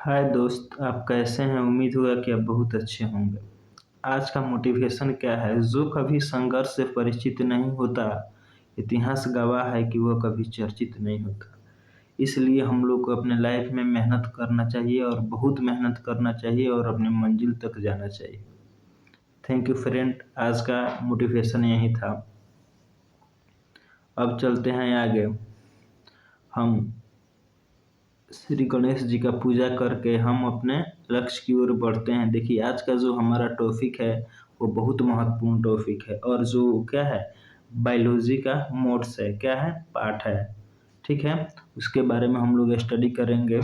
हाय दोस्त, आप कैसे हैं? उम्मीद होगा कि आप बहुत अच्छे होंगे। आज का मोटिवेशन क्या है? जो कभी संघर्ष से परिचित नहीं होता, इतिहास गवाह है कि वह कभी चर्चित नहीं होता। इसलिए हम लोग को अपने लाइफ में मेहनत करना चाहिए और बहुत मेहनत करना चाहिए और अपनी मंजिल तक जाना चाहिए। थैंक यू फ्रेंड, आज का मोटिवेशन यही था। अब चलते हैं आगे। हम श्री गणेश जी का पूजा करके हम अपने लक्ष्य की ओर बढ़ते हैं। देखिए, आज का जो हमारा टॉपिक है वो बहुत महत्वपूर्ण टॉपिक है और जो क्या है, बायोलॉजी का मोड्स है, क्या है, पार्ट है। ठीक है, उसके बारे में हम लोग स्टडी करेंगे।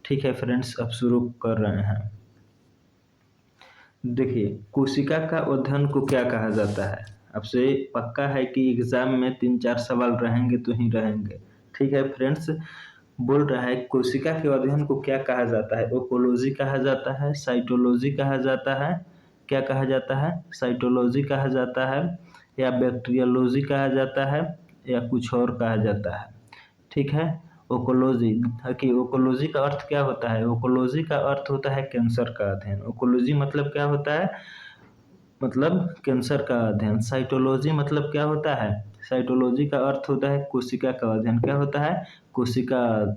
ठीक है फ्रेंड्स, अब शुरू कर रहे हैं। देखिए, कोशिका का अध्ययन को क्या कहा जाता है? आपसे पक्का है कि एग्जाम में 3-4 सवाल रहेंगे तो ही रहेंगे। ठीक है फ्रेंड्स, बोल रहा है कोशिका के अध्ययन को क्या कहा जाता है? ओकोलॉजी कहा जाता है, साइटोलॉजी कहा जाता है, क्या कहा जाता है? साइटोलॉजी कहा जाता है, या बैक्टीरियोलॉजी कहा जाता है, या कुछ और कहा जाता है। ठीक है, ओकोलॉजी। कि ओकोलॉजी का अर्थ क्या होता है? ओकोलॉजी का अर्थ होता है कैंसर का अध्ययन। ओकोलॉजी मतलब क्या होता है? मतलब कैंसर का अध्ययन। साइटोलॉजी मतलब क्या होता है? साइटोलॉजी का अर्थ होता है कोशिका का अध्ययन। क्या होता है? कोशिका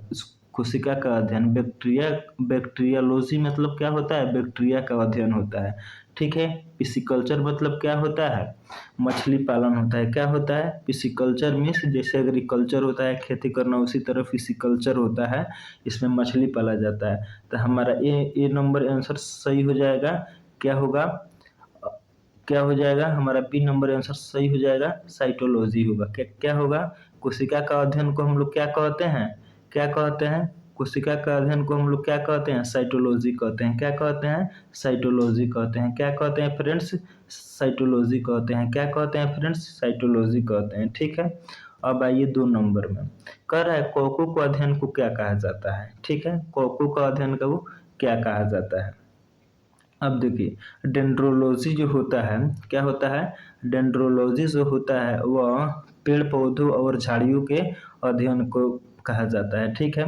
कोशिका का अध्ययन। बैक्टीरियोलॉजी मतलब क्या होता है? बैक्टीरिया का अध्ययन होता है। ठीक है, पिसिकल्चर मतलब क्या होता है? मछली पालन होता है। क्या होता है? पिसिकल्चर मीन्स जैसे एग्रीकल्चर होता है खेती करना, उसी तरह पिसिकल्चर होता है, इसमें मछली पाला जाता है। तो हमारा ए नंबर आंसर सही हो जाएगा। क्या होगा? क्या हो जाएगा? हमारा बी नंबर आंसर सही हो जाएगा, साइटोलॉजी होगा। क्या क्या होगा? कोशिका का अध्ययन को हम लोग क्या कहते हैं? क्या कहते हैं? कोशिका का अध्ययन को हम लोग क्या कहते हैं? साइटोलॉजी कहते हैं। क्या कहते हैं? साइटोलॉजी कहते हैं। क्या कहते हैं फ्रेंड्स? साइटोलॉजी कहते हैं। क्या कहते हैं फ्रेंड्स? साइटोलॉजी कहते हैं। ठीक है, अब आइए 2 नंबर में। कह रहा है कोको का अध्ययन को क्या कहा जाता है? ठीक है, कोको का अध्ययन को क्या कहा जाता है? अब देखिए, डेंड्रोलॉजी जो होता है, क्या होता है? डेंड्रोलॉजी जो होता है वह पेड़ पौधों और झाड़ियों के अध्ययन को कहा जाता है। ठीक है,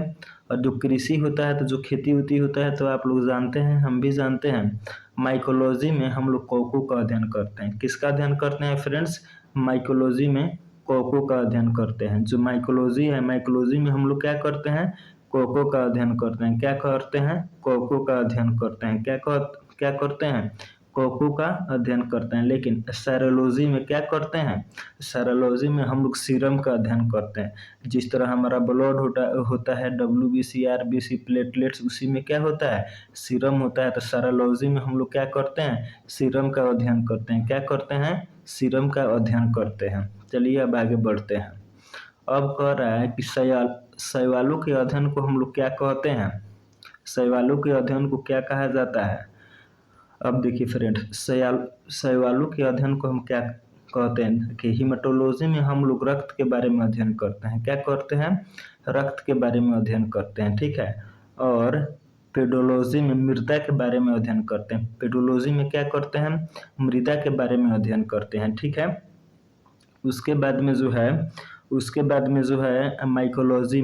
और जो कृषि होता है, तो जो खेती उती होता है, तो आप लोग जानते हैं, हम भी जानते हैं। माइकोलॉजी में हम लोग कोको का अध्ययन करते हैं। किसका अध्ययन करते हैं फ्रेंड्स? माइकोलॉजी में कोको का अध्ययन करते हैं। जो माइकोलॉजी है, माइकोलॉजी में हम लोग क्या करते हैं? कोको का अध्ययन करते हैं। क्या करते हैं? कोको का अध्ययन करते हैं। क्या करते हैं? कोको का अध्ययन करते हैं। लेकिन सेरोलॉजी में क्या करते हैं? सेरोलॉजी में हम लोग सीरम का अध्ययन करते हैं। जिस तरह हमारा ब्लड होता है, WBC, RBC, प्लेटलेट्स, उसी में क्या होता है? सीरम होता है। तो सेरोलॉजी में हम लोग क्या करते हैं? सीरम का अध्ययन करते हैं। क्या करते हैं? सीरम का अध्ययन करते हैं। चलिए अब आगे बढ़ते हैं। अब कह रहा है कि शैवालों के अध्ययन को हम लोग क्या कहते हैं? शैवालों के अध्ययन को क्या कहा जाता है? अब देखिए फ्रेंड, शैवालों के अध्ययन को हम क्या कहते हैं? कि हिमेटोलॉजी में हम लोग रक्त के बारे में अध्ययन करते हैं। क्या करते हैं? रक्त के बारे में अध्ययन करते हैं। ठीक है, और पेडोलॉजी में मृदा के बारे में अध्ययन करते हैं। पेडोलॉजी में क्या करते हैं? मृदा के बारे में अध्ययन करते हैं। ठीक है, उसके बाद में जो है माइकोलॉजी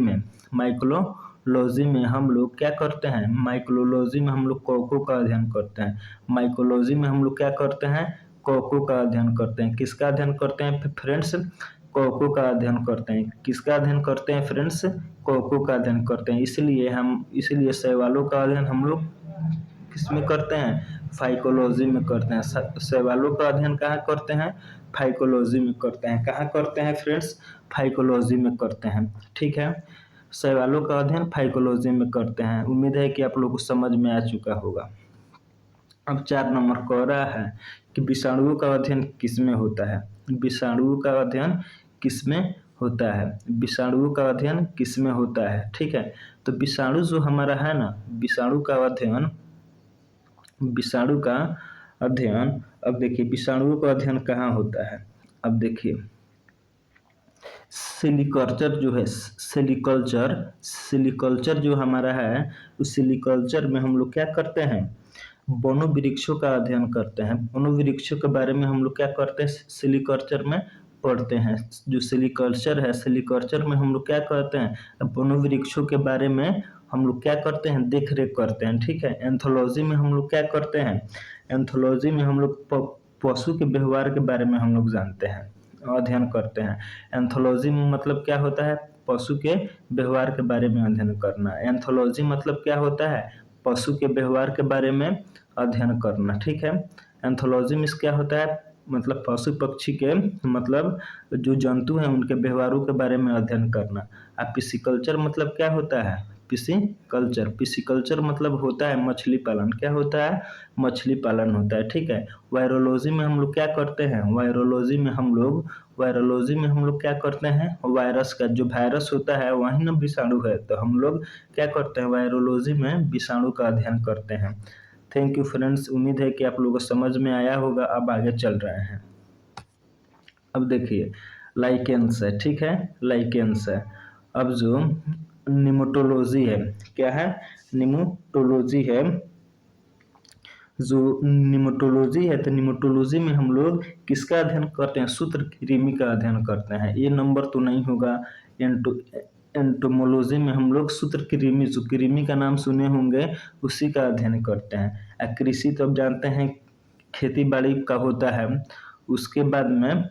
में हम लोग क्या करते हैं? माइकोलॉजी में हम लोग कोको का अध्ययन करते हैं। माइकोलॉजी में हम लोग क्या करते हैं? कोको का अध्ययन करते हैं। किसका अध्ययन करते हैं फ्रेंड्स? कोको का अध्ययन करते हैं। किसका अध्ययन करते हैं फ्रेंड्स? कोको का अध्ययन करते हैं। इसलिए शैवालों का अध्ययन हम लोग किसमें करते हैं? फाइकोलॉजी में करते हैं। शैवालों का अध्ययन कहाँ करते हैं? फाइकोलॉजी में करते हैं। कहाँ करते हैं फ्रेंड्स? फाइकोलॉजी में करते हैं। ठीक है, शैवालों का अध्ययन फाइकोलॉजी में करते हैं। उम्मीद है कि आप लोगों को समझ में आ चुका होगा। अब 4 नंबर कह रहा है कि विषाणुओं का अध्ययन किसमें होता है? विषाणुओं का अध्ययन किसमें होता है? विषाणुओं का अध्ययन किसमें होता है? ठीक है, तो विषाणु जो हमारा है ना, विषाणु का अध्ययन, अब देखिए विषाणुओं का अध्ययन कहाँ होता है? अब देखिए, सेलिकल्चर जो हमारा है, उस सेलिकल्चर में हम लोग क्या करते हैं? वनोवृक्षों का अध्ययन करते हैं। वनोवृक्षों के बारे में हम लोग क्या करते हैं? सेलिकल्चर में पढ़ते हैं। जो सेरिकल्चर है, सेरिकल्चर में हम लोग क्या करते हैं, वनवृक्षों के बारे में हम लोग क्या करते हैं, देख रेख करते हैं। ठीक है। एंथोलॉजी में हम लोग क्या करते हैं, एंथोलॉजी में हम लोग पशु के व्यवहार के बारे में हम लोग जानते हैं, अध्ययन करते हैं। एंथोलॉजी में मतलब क्या होता है, पशु के व्यवहार के बारे में अध्ययन करना। एंथोलॉजी मतलब क्या होता है, पशु के व्यवहार के बारे में अध्ययन करना। ठीक है। एंथोलॉजी में क्या होता है, मतलब पशु पक्षी के मतलब जो जंतु हैं उनके व्यवहारों के बारे में अध्ययन करना। अब पिसिकल्चर मतलब क्या होता है, पिसिकल्चर, पिसिकल्चर मतलब होता है मछली पालन। क्या होता है, मछली पालन होता है। ठीक है। वायरोलॉजी में हम लोग क्या करते हैं, वायरोलॉजी में हम लोग क्या करते हैं, वायरस का जो वायरस होता है वही ना विषाणु है, तो हम लोग क्या करते हैं, वायरोलॉजी में विषाणु का अध्ययन करते हैं। थैंक यू फ्रेंड्स, उम्मीद है कि आप लोगों को समझ में आया होगा। अब आगे चल रहे हैं। अब देखिए लाइकेंस है। ठीक है, लाइकेंस है। अब जो निमोटोलॉजी है, क्या है, निमोटोलॉजी है। जो निमोटोलॉजी है, तो निमोटोलॉजी में हम लोग किसका अध्ययन करते हैं, सूत्रकृमि का अध्ययन करते हैं। ये नंबर तो नहीं होगा। एंटोमोलॉजी में हम लोग सूत्रकृमि, जो कृमि का नाम सुने होंगे, उसी का अध्ययन करते हैं। कृषि तो अब जानते हैं खेती बाड़ी का होता है। उसके बाद में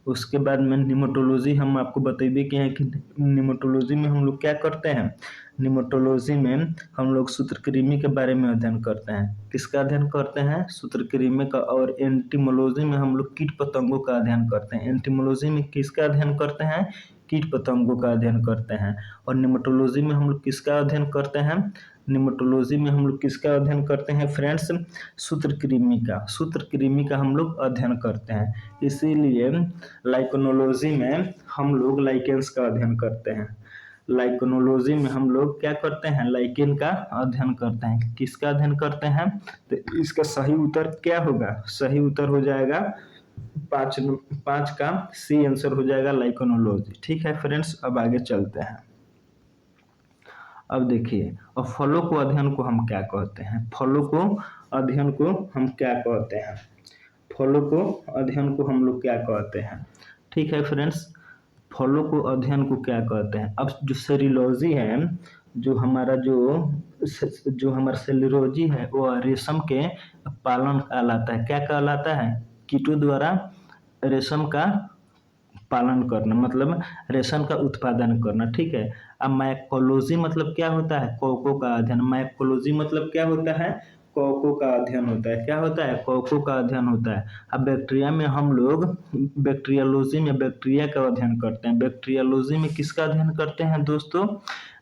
उसके बाद में निमोटोलॉजी हम आपको बतेबे कि हैं कि निमोटोलॉजी में हम लोग क्या करते हैं, निमोटोलॉजी में हम लोग सूत्रकृमि के बारे में अध्ययन करते हैं। किसका अध्ययन करते हैं, सूत्रकृमि का। और एंटीमोलॉजी में हम लोग कीट पतंगों का अध्ययन करते हैं। एंटीमोलॉजी में किसका अध्ययन करते हैं, कीट पतंगों का अध्ययन करते हैं। और निमोटोलॉजी में हम लोग किसका अध्ययन करते हैं, निमोटोलॉजी में हम लोग किसका अध्ययन करते हैं फ्रेंड्स, सूत्रकृमि का हम लोग अध्ययन करते हैं। इसीलिए लाइकेनोलॉजी में हम लोग लाइकेंस का अध्ययन करते हैं। लाइकेनोलॉजी में हम लोग क्या करते हैं, लाइकेन का अध्ययन करते हैं। किसका अध्ययन करते हैं, तो इसका सही उत्तर क्या होगा, सही उत्तर हो जाएगा 5 का सी आंसर हो जाएगा, लाइकेनोलॉजी। ठीक है फ्रेंड्स, अब आगे चलते हैं। अब देखिए, और फलों को अध्ययन को हम क्या कहते हैं, फलों को अध्ययन को हम क्या कहते हैं, फलों को अध्ययन को हम लोग क्या कहते हैं। ठीक है फ्रेंड्स, फलों को अध्ययन को क्या कहते हैं। अब जो सेरिलॉजी है, जो हमारा सेरिलॉजी है, वो रेशम के पालन कहलाता है। क्या कहलाता है, कीटों द्वारा रेशम का पालन करना, मतलब रेशम का उत्पादन करना। ठीक है। अब माइकोलॉजी मतलब क्या होता है, कोको का अध्ययन। माइकोलॉजी मतलब क्या होता है, कोको का अध्ययन होता है। क्या होता है, कोको का अध्ययन होता है। अब बैक्टीरिया में हम लोग बैक्टीरियोलॉजी में बैक्टीरिया का अध्ययन करते हैं। बैक्टीरियोलॉजी में किसका अध्ययन करते हैं दोस्तों,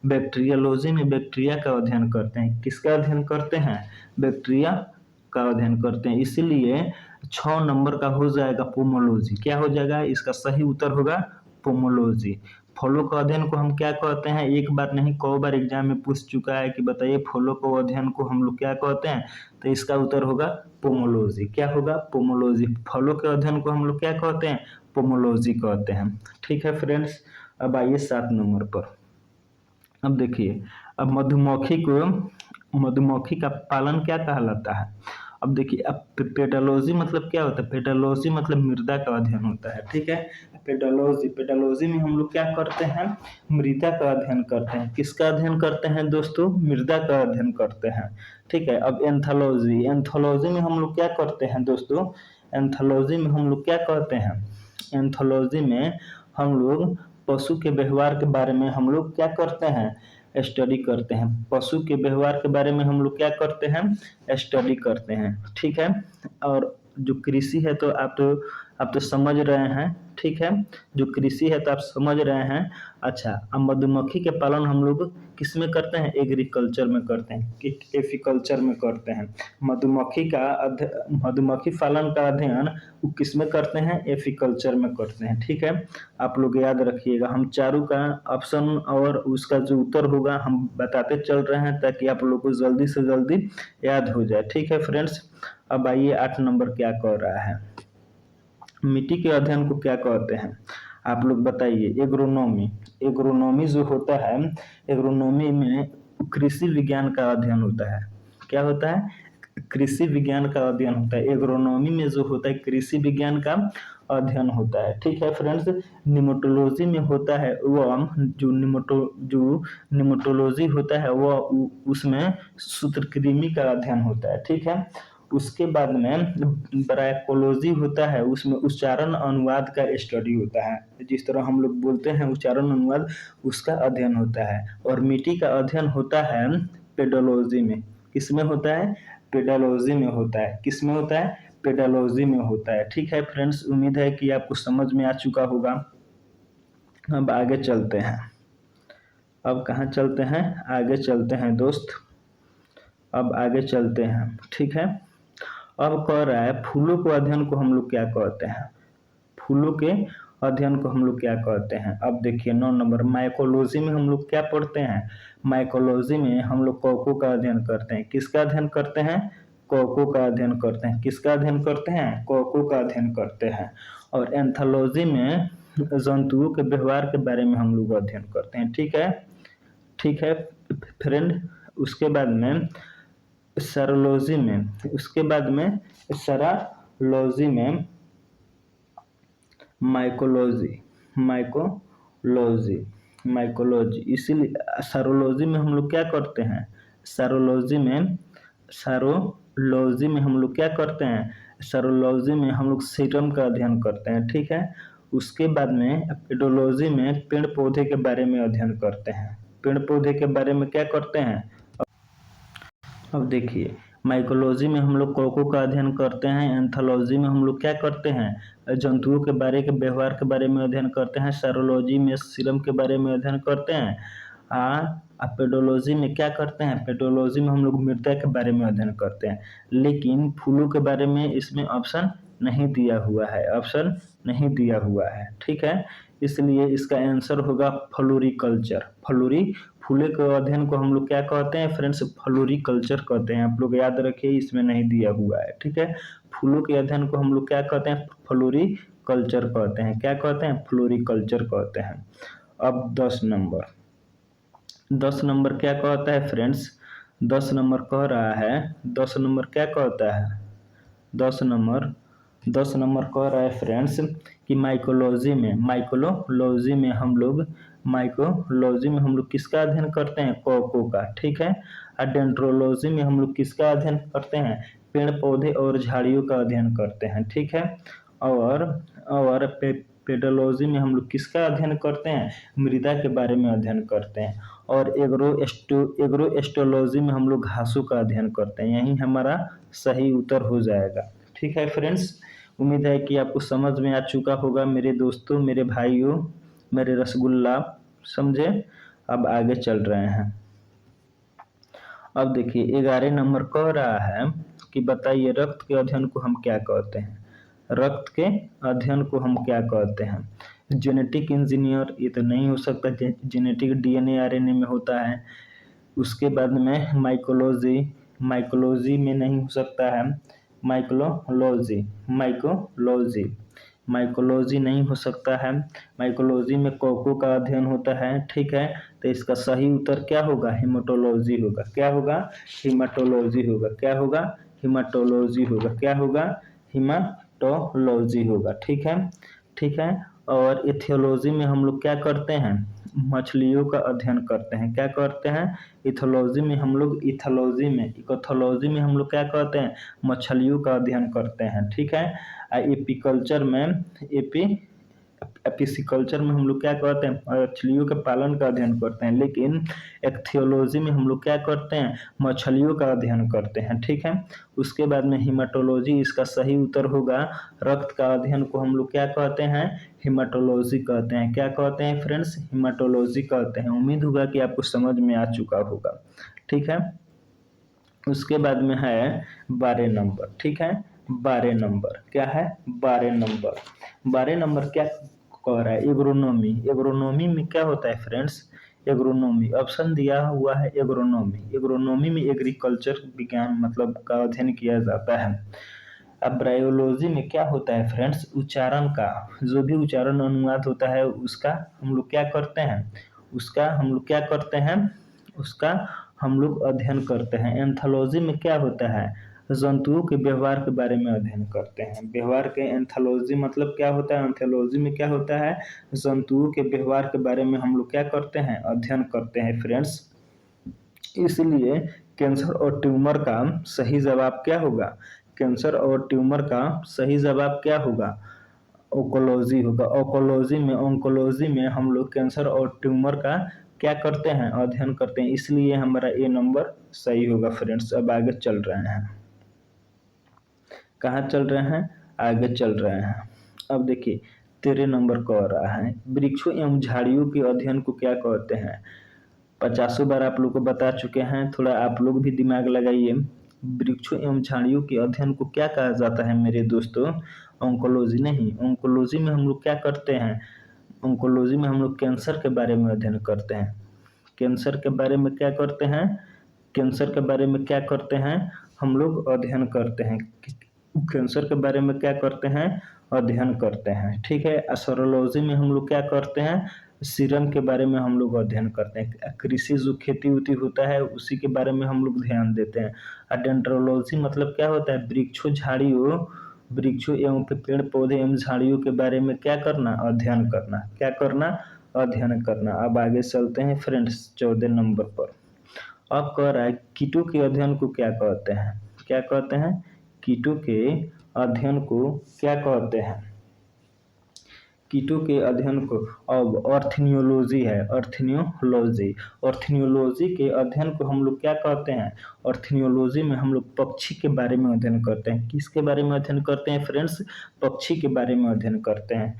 बैक्टीरियोलॉजी में बैक्टीरिया का अध्ययन करते हैं। किसका अध्ययन करते हैं, बैक्टीरिया का अध्ययन करते हैं। इसीलिए 6 नंबर का हो जाएगा पोमोलॉजी। क्या हो जाएगा, इसका सही उत्तर होगा पोमोलॉजी। फलों का अध्ययन को हम क्या कहते हैं, एक बार नहीं कई बार एग्जाम में पूछ चुका है कि बताइए फलों को अध्ययन को हम लोग क्या कहते हैं, तो इसका उत्तर होगा पोमोलॉजी। क्या होगा, पोमोलॉजी। फलों के अध्ययन को हम लोग क्या कहते हैं, पोमोलॉजी कहते हैं। ठीक है फ्रेंड्स, अब आइए 7 नंबर पर। अब देखिए, अब मधुमक्खी का पालन क्या कहलाता है। अब देखिए, अब पेडालॉजी मतलब क्या होता है, पेडालॉजी मतलब मृदा का अध्ययन होता है। ठीक है। पेडालॉजी में हम लोग क्या करते हैं, मृदा का अध्ययन करते हैं। किसका अध्ययन करते हैं दोस्तों, मृदा का अध्ययन करते हैं। ठीक है। अब एंथोलॉजी में हम लोग क्या करते हैं दोस्तों, एंथोलॉजी में हम लोग क्या करते हैं, एंथोलॉजी में हम लोग पशु के व्यवहार के बारे में हम लोग क्या करते हैं, स्टडी करते हैं। पशु के व्यवहार के बारे में हम लोग क्या करते हैं, स्टडी करते हैं। ठीक है। और जो कृषि है, तो आप तो समझ रहे हैं। ठीक है, जो कृषि है तो आप समझ रहे हैं। अच्छा, अब मधुमक्खी के पालन हम लोग किस में करते हैं, एग्रीकल्चर में करते हैं, एफिकल्चर में करते हैं। मधुमक्खी पालन का अध्ययन वो किस में करते हैं, एफिकल्चर में करते हैं। ठीक है, आप लोग याद रखिएगा। हम चारों का ऑप्शन और उसका जो उत्तर होगा हम बताते चल रहे हैं, ताकि आप लोग को जल्दी से जल्दी याद हो जाए। ठीक है फ्रेंड्स, अब आइए 8 नंबर क्या कह रहा है, मिट्टी के अध्ययन को क्या कहते हैं, आप लोग बताइए। एग्रोनॉमी जो होता है, एग्रोनॉमी में कृषि विज्ञान का अध्ययन होता है। क्या होता है, कृषि विज्ञान का अध्ययन होता है। एग्रोनॉमी में जो होता है कृषि विज्ञान का अध्ययन होता है। ठीक है फ्रेंड्स, निमोटोलॉजी में होता है वो जो निमोटोलॉजी होता है वो उसमें सूत्रकृमि का अध्ययन होता है। ठीक है, उसके बाद में ब्रायोकोलॉजी होता है, उसमें उच्चारण अनुवाद का स्टडी होता है। जिस तरह हम लोग बोलते हैं उच्चारण अनुवाद, उसका अध्ययन होता है। और मिट्टी का अध्ययन होता है पेडोलॉजी में। किसमें होता है? पेडोलॉजी में होता है। किसमें होता है? पेडोलॉजी में होता है। ठीक है फ्रेंड्स, उम्मीद है कि आपको समझ में आ चुका होगा। अब आगे चलते हैं। अब कहाँ चलते हैं? आगे चलते हैं दोस्त, अब आगे चलते हैं। ठीक है, अब कह रहा है फूलों के अध्ययन को हम लोग क्या कहते हैं? फूलों के अध्ययन को हम लोग क्या कहते हैं? अब देखिए 9 नंबर, माइकोलॉजी में हम लोग क्या पढ़ते हैं? माइकोलॉजी में हम लोग कोको का अध्ययन करते हैं। किसका अध्ययन करते हैं? कोको का अध्ययन करते हैं। किसका अध्ययन करते हैं? कोको का अध्ययन करते हैं। और एंथोलॉजी में जंतुओं के व्यवहार के बारे में हम लोग अध्ययन करते हैं। ठीक है, ठीक है फ्रेंड। उसके बाद में सेरोलॉजी में, उसके बाद में सेरोलॉजी में माइकोलॉजी इसीलिए सेरोलॉजी में हम लोग क्या करते हैं? सेरोलॉजी में हम लोग क्या करते हैं? सेरोलॉजी में हम लोग सीरम का अध्ययन करते हैं। ठीक है, उसके बाद में पेडोलॉजी में पेड़ पौधे के बारे में अध्ययन करते हैं। पेड़ पौधे के बारे में क्या करते हैं? अब देखिए, माइकोलॉजी में हम लोग कोको का अध्ययन करते हैं। एंथोलॉजी में हम लोग क्या करते हैं? जंतुओं के बारे के व्यवहार के बारे में अध्ययन करते हैं। सेरोलॉजी में सीरम के बारे में अध्ययन करते हैं। पेडोलॉजी में क्या करते हैं? पेडोलॉजी में हम लोग मृदा के बारे में अध्ययन करते हैं। लेकिन फूलों के बारे में इसमें ऑप्शन नहीं दिया हुआ है, ऑप्शन नहीं दिया हुआ है। ठीक है, इसलिए इसका आंसर होगा फ्लोरिकल्चर। फूलों के अध्ययन को हम लोग क्या कहते हैं फ्रेंड्स? फ्लोरिकल्चर कहते हैं। आप लोग याद रखिए, इसमें नहीं दिया हुआ है। ठीक है, फूलों के अध्ययन को हम लोग क्या कहते हैं? फ्लोरिकल्चर कहते हैं। क्या कहते हैं? फ्लोरिकल्चर कहते हैं। अब 10 नंबर क्या कहता है फ्रेंड्स? 10 नंबर कह रहा है, 10 नंबर क्या कहता है? 10 नंबर कह रहा है फ्रेंड्स कि माइकोलॉजी में हम लोग किसका अध्ययन करते हैं? कोको का। ठीक है, और डेंड्रोलॉजी में हम लोग किसका अध्ययन करते हैं? पेड़ पौधे और झाड़ियों का अध्ययन करते हैं। ठीक है, और पेडोलॉजी में हम लोग किसका अध्ययन करते हैं? मृदा के बारे में अध्ययन करते हैं। और एग्रोएस्ट्रोलॉजी में हम लोग घासों का अध्ययन करते हैं। यही हमारा सही उत्तर हो जाएगा। ठीक है फ्रेंड्स, उम्मीद है कि आपको समझ में आ चुका होगा मेरे दोस्तों, मेरे भाइयों, मेरे रसगुल्ला, समझे? अब आगे चल रहे हैं। अब देखिए 11 नंबर कह रहा है कि बताइए रक्त के अध्ययन को हम क्या कहते हैं? रक्त के अध्ययन को हम क्या कहते हैं? जेनेटिक इंजीनियर, ये तो नहीं हो सकता, जेनेटिक डीएनए आरएनए में होता है। उसके बाद में माइकोलॉजी में नहीं हो सकता है। माइकोलॉजी नहीं हो सकता है। माइकोलॉजी में कोको का अध्ययन होता है। ठीक है, तो इसका सही उत्तर क्या होगा? हेमाटोलॉजी होगा। क्या होगा? हेमाटोलॉजी होगा। क्या होगा? हेमाटोलॉजी होगा। क्या होगा? हेमाटोलॉजी होगा। ठीक है, ठीक है। और इथियोलॉजी में हम लोग क्या करते हैं? मछलियों का अध्ययन करते हैं। क्या करते हैं? इथोलॉजी में हम लोग इथोलॉजी में हम लोग क्या करते हैं? मछलियों का अध्ययन करते हैं। ठीक है, एपिसिकल्चर में हम लोग क्या करते हैं? मछलियों के पालन का अध्ययन करते हैं। लेकिन एक्थियोलॉजी में हम लोग क्या करते हैं? मछलियों का अध्ययन करते हैं। ठीक है, उसके बाद में हिमाटोलॉजी, इसका सही उत्तर होगा। रक्त का अध्ययन को हम लोग क्या कहते हैं? हिमाटोलॉजी कहते हैं। क्या कहते हैं फ्रेंड्स? हिमाटोलॉजी कहते हैं। उम्मीद होगा कि आपको समझ में आ चुका होगा। ठीक है, उसके बाद में है 12 नंबर। ठीक है, 12 नंबर क्या है? 12 नंबर क्या कह रहा है? एग्रोनॉमी में क्या होता है फ्रेंड्स? एग्रोनॉमी ऑप्शन दिया हुआ है। एग्रोनॉमी में एग्रीकल्चर विज्ञान मतलब का अध्ययन किया जाता है। अब ब्रायोलॉजी में क्या होता है फ्रेंड्स? उच्चारण का, जो भी उच्चारण अनुवाद होता है उसका हम लोग क्या करते हैं? उसका हम लोग अध्ययन करते हैं। एंथोलॉजी में क्या होता है? जंतुओं के व्यवहार के बारे में अध्ययन करते हैं। व्यवहार के एंथोलॉजी मतलब क्या होता है, एंथोलॉजी में क्या होता है, जंतुओं के व्यवहार के बारे में हम लोग क्या करते हैं, अध्ययन करते हैं फ्रेंड्स। इसलिए कैंसर और ट्यूमर का सही जवाब क्या होगा, कैंसर और ट्यूमर का सही जवाब क्या होगा, ओकोलॉजी होगा। ओंकोलॉजी में हम लोग कैंसर और ट्यूमर का क्या करते हैं, अध्ययन करते हैं, इसलिए हमारा ए नंबर सही होगा फ्रेंड्स। अब आगे चल रहे हैं, कहाँ चल रहे हैं, आगे चल रहे हैं। अब देखिए 13 नंबर कह रहा है वृक्षों एवं झाड़ियों के अध्ययन को क्या कहते हैं। 50 बार आप लोग को बता चुके हैं, थोड़ा आप लोग भी दिमाग लगाइए। वृक्षों एवं झाड़ियों के अध्ययन को क्या कहा जाता है मेरे दोस्तों, ऑन्कोलॉजी नहीं। ऑन्कोलॉजी में हम लोग क्या करते हैं, ऑन्कोलॉजी में हम लोग कैंसर के बारे में अध्ययन करते हैं। कैंसर के बारे में क्या करते हैं, कैंसर के बारे में क्या करते हैं, हम लोग अध्ययन करते हैं। कैंसर के बारे में क्या करते हैं, अध्ययन करते हैं, ठीक है। एस्ट्रोलॉजी में हम लोग क्या करते हैं, सीरम के बारे में हम लोग अध्ययन करते हैं। कृषि जो खेती उती होता है उसी के बारे में हम लोग ध्यान देते हैं। डेंड्रोलॉजी मतलब क्या होता है, वृक्षों एवं पेड़ पौधे एवं झाड़ियों के बारे में क्या करना, अध्ययन करना, क्या करना, अध्ययन करना। अब आगे चलते हैं फ्रेंड्स 14 नंबर पर। अब कह रहा है कीटों के अध्ययन को क्या कहते हैं, क्या कहते हैं, कीटों के अध्ययन को क्या कहते हैं, कीटों के अध्ययन को। अब ऑर्थिनियोलॉजी है, ऑर्थिनियोलॉजी के अध्ययन को हम लोग क्या कहते हैं, ऑर्थिनियोलॉजी में हम लोग पक्षी के बारे में अध्ययन करते हैं। किसके बारे में अध्ययन करते हैं फ्रेंड्स, पक्षी के बारे में अध्ययन करते हैं।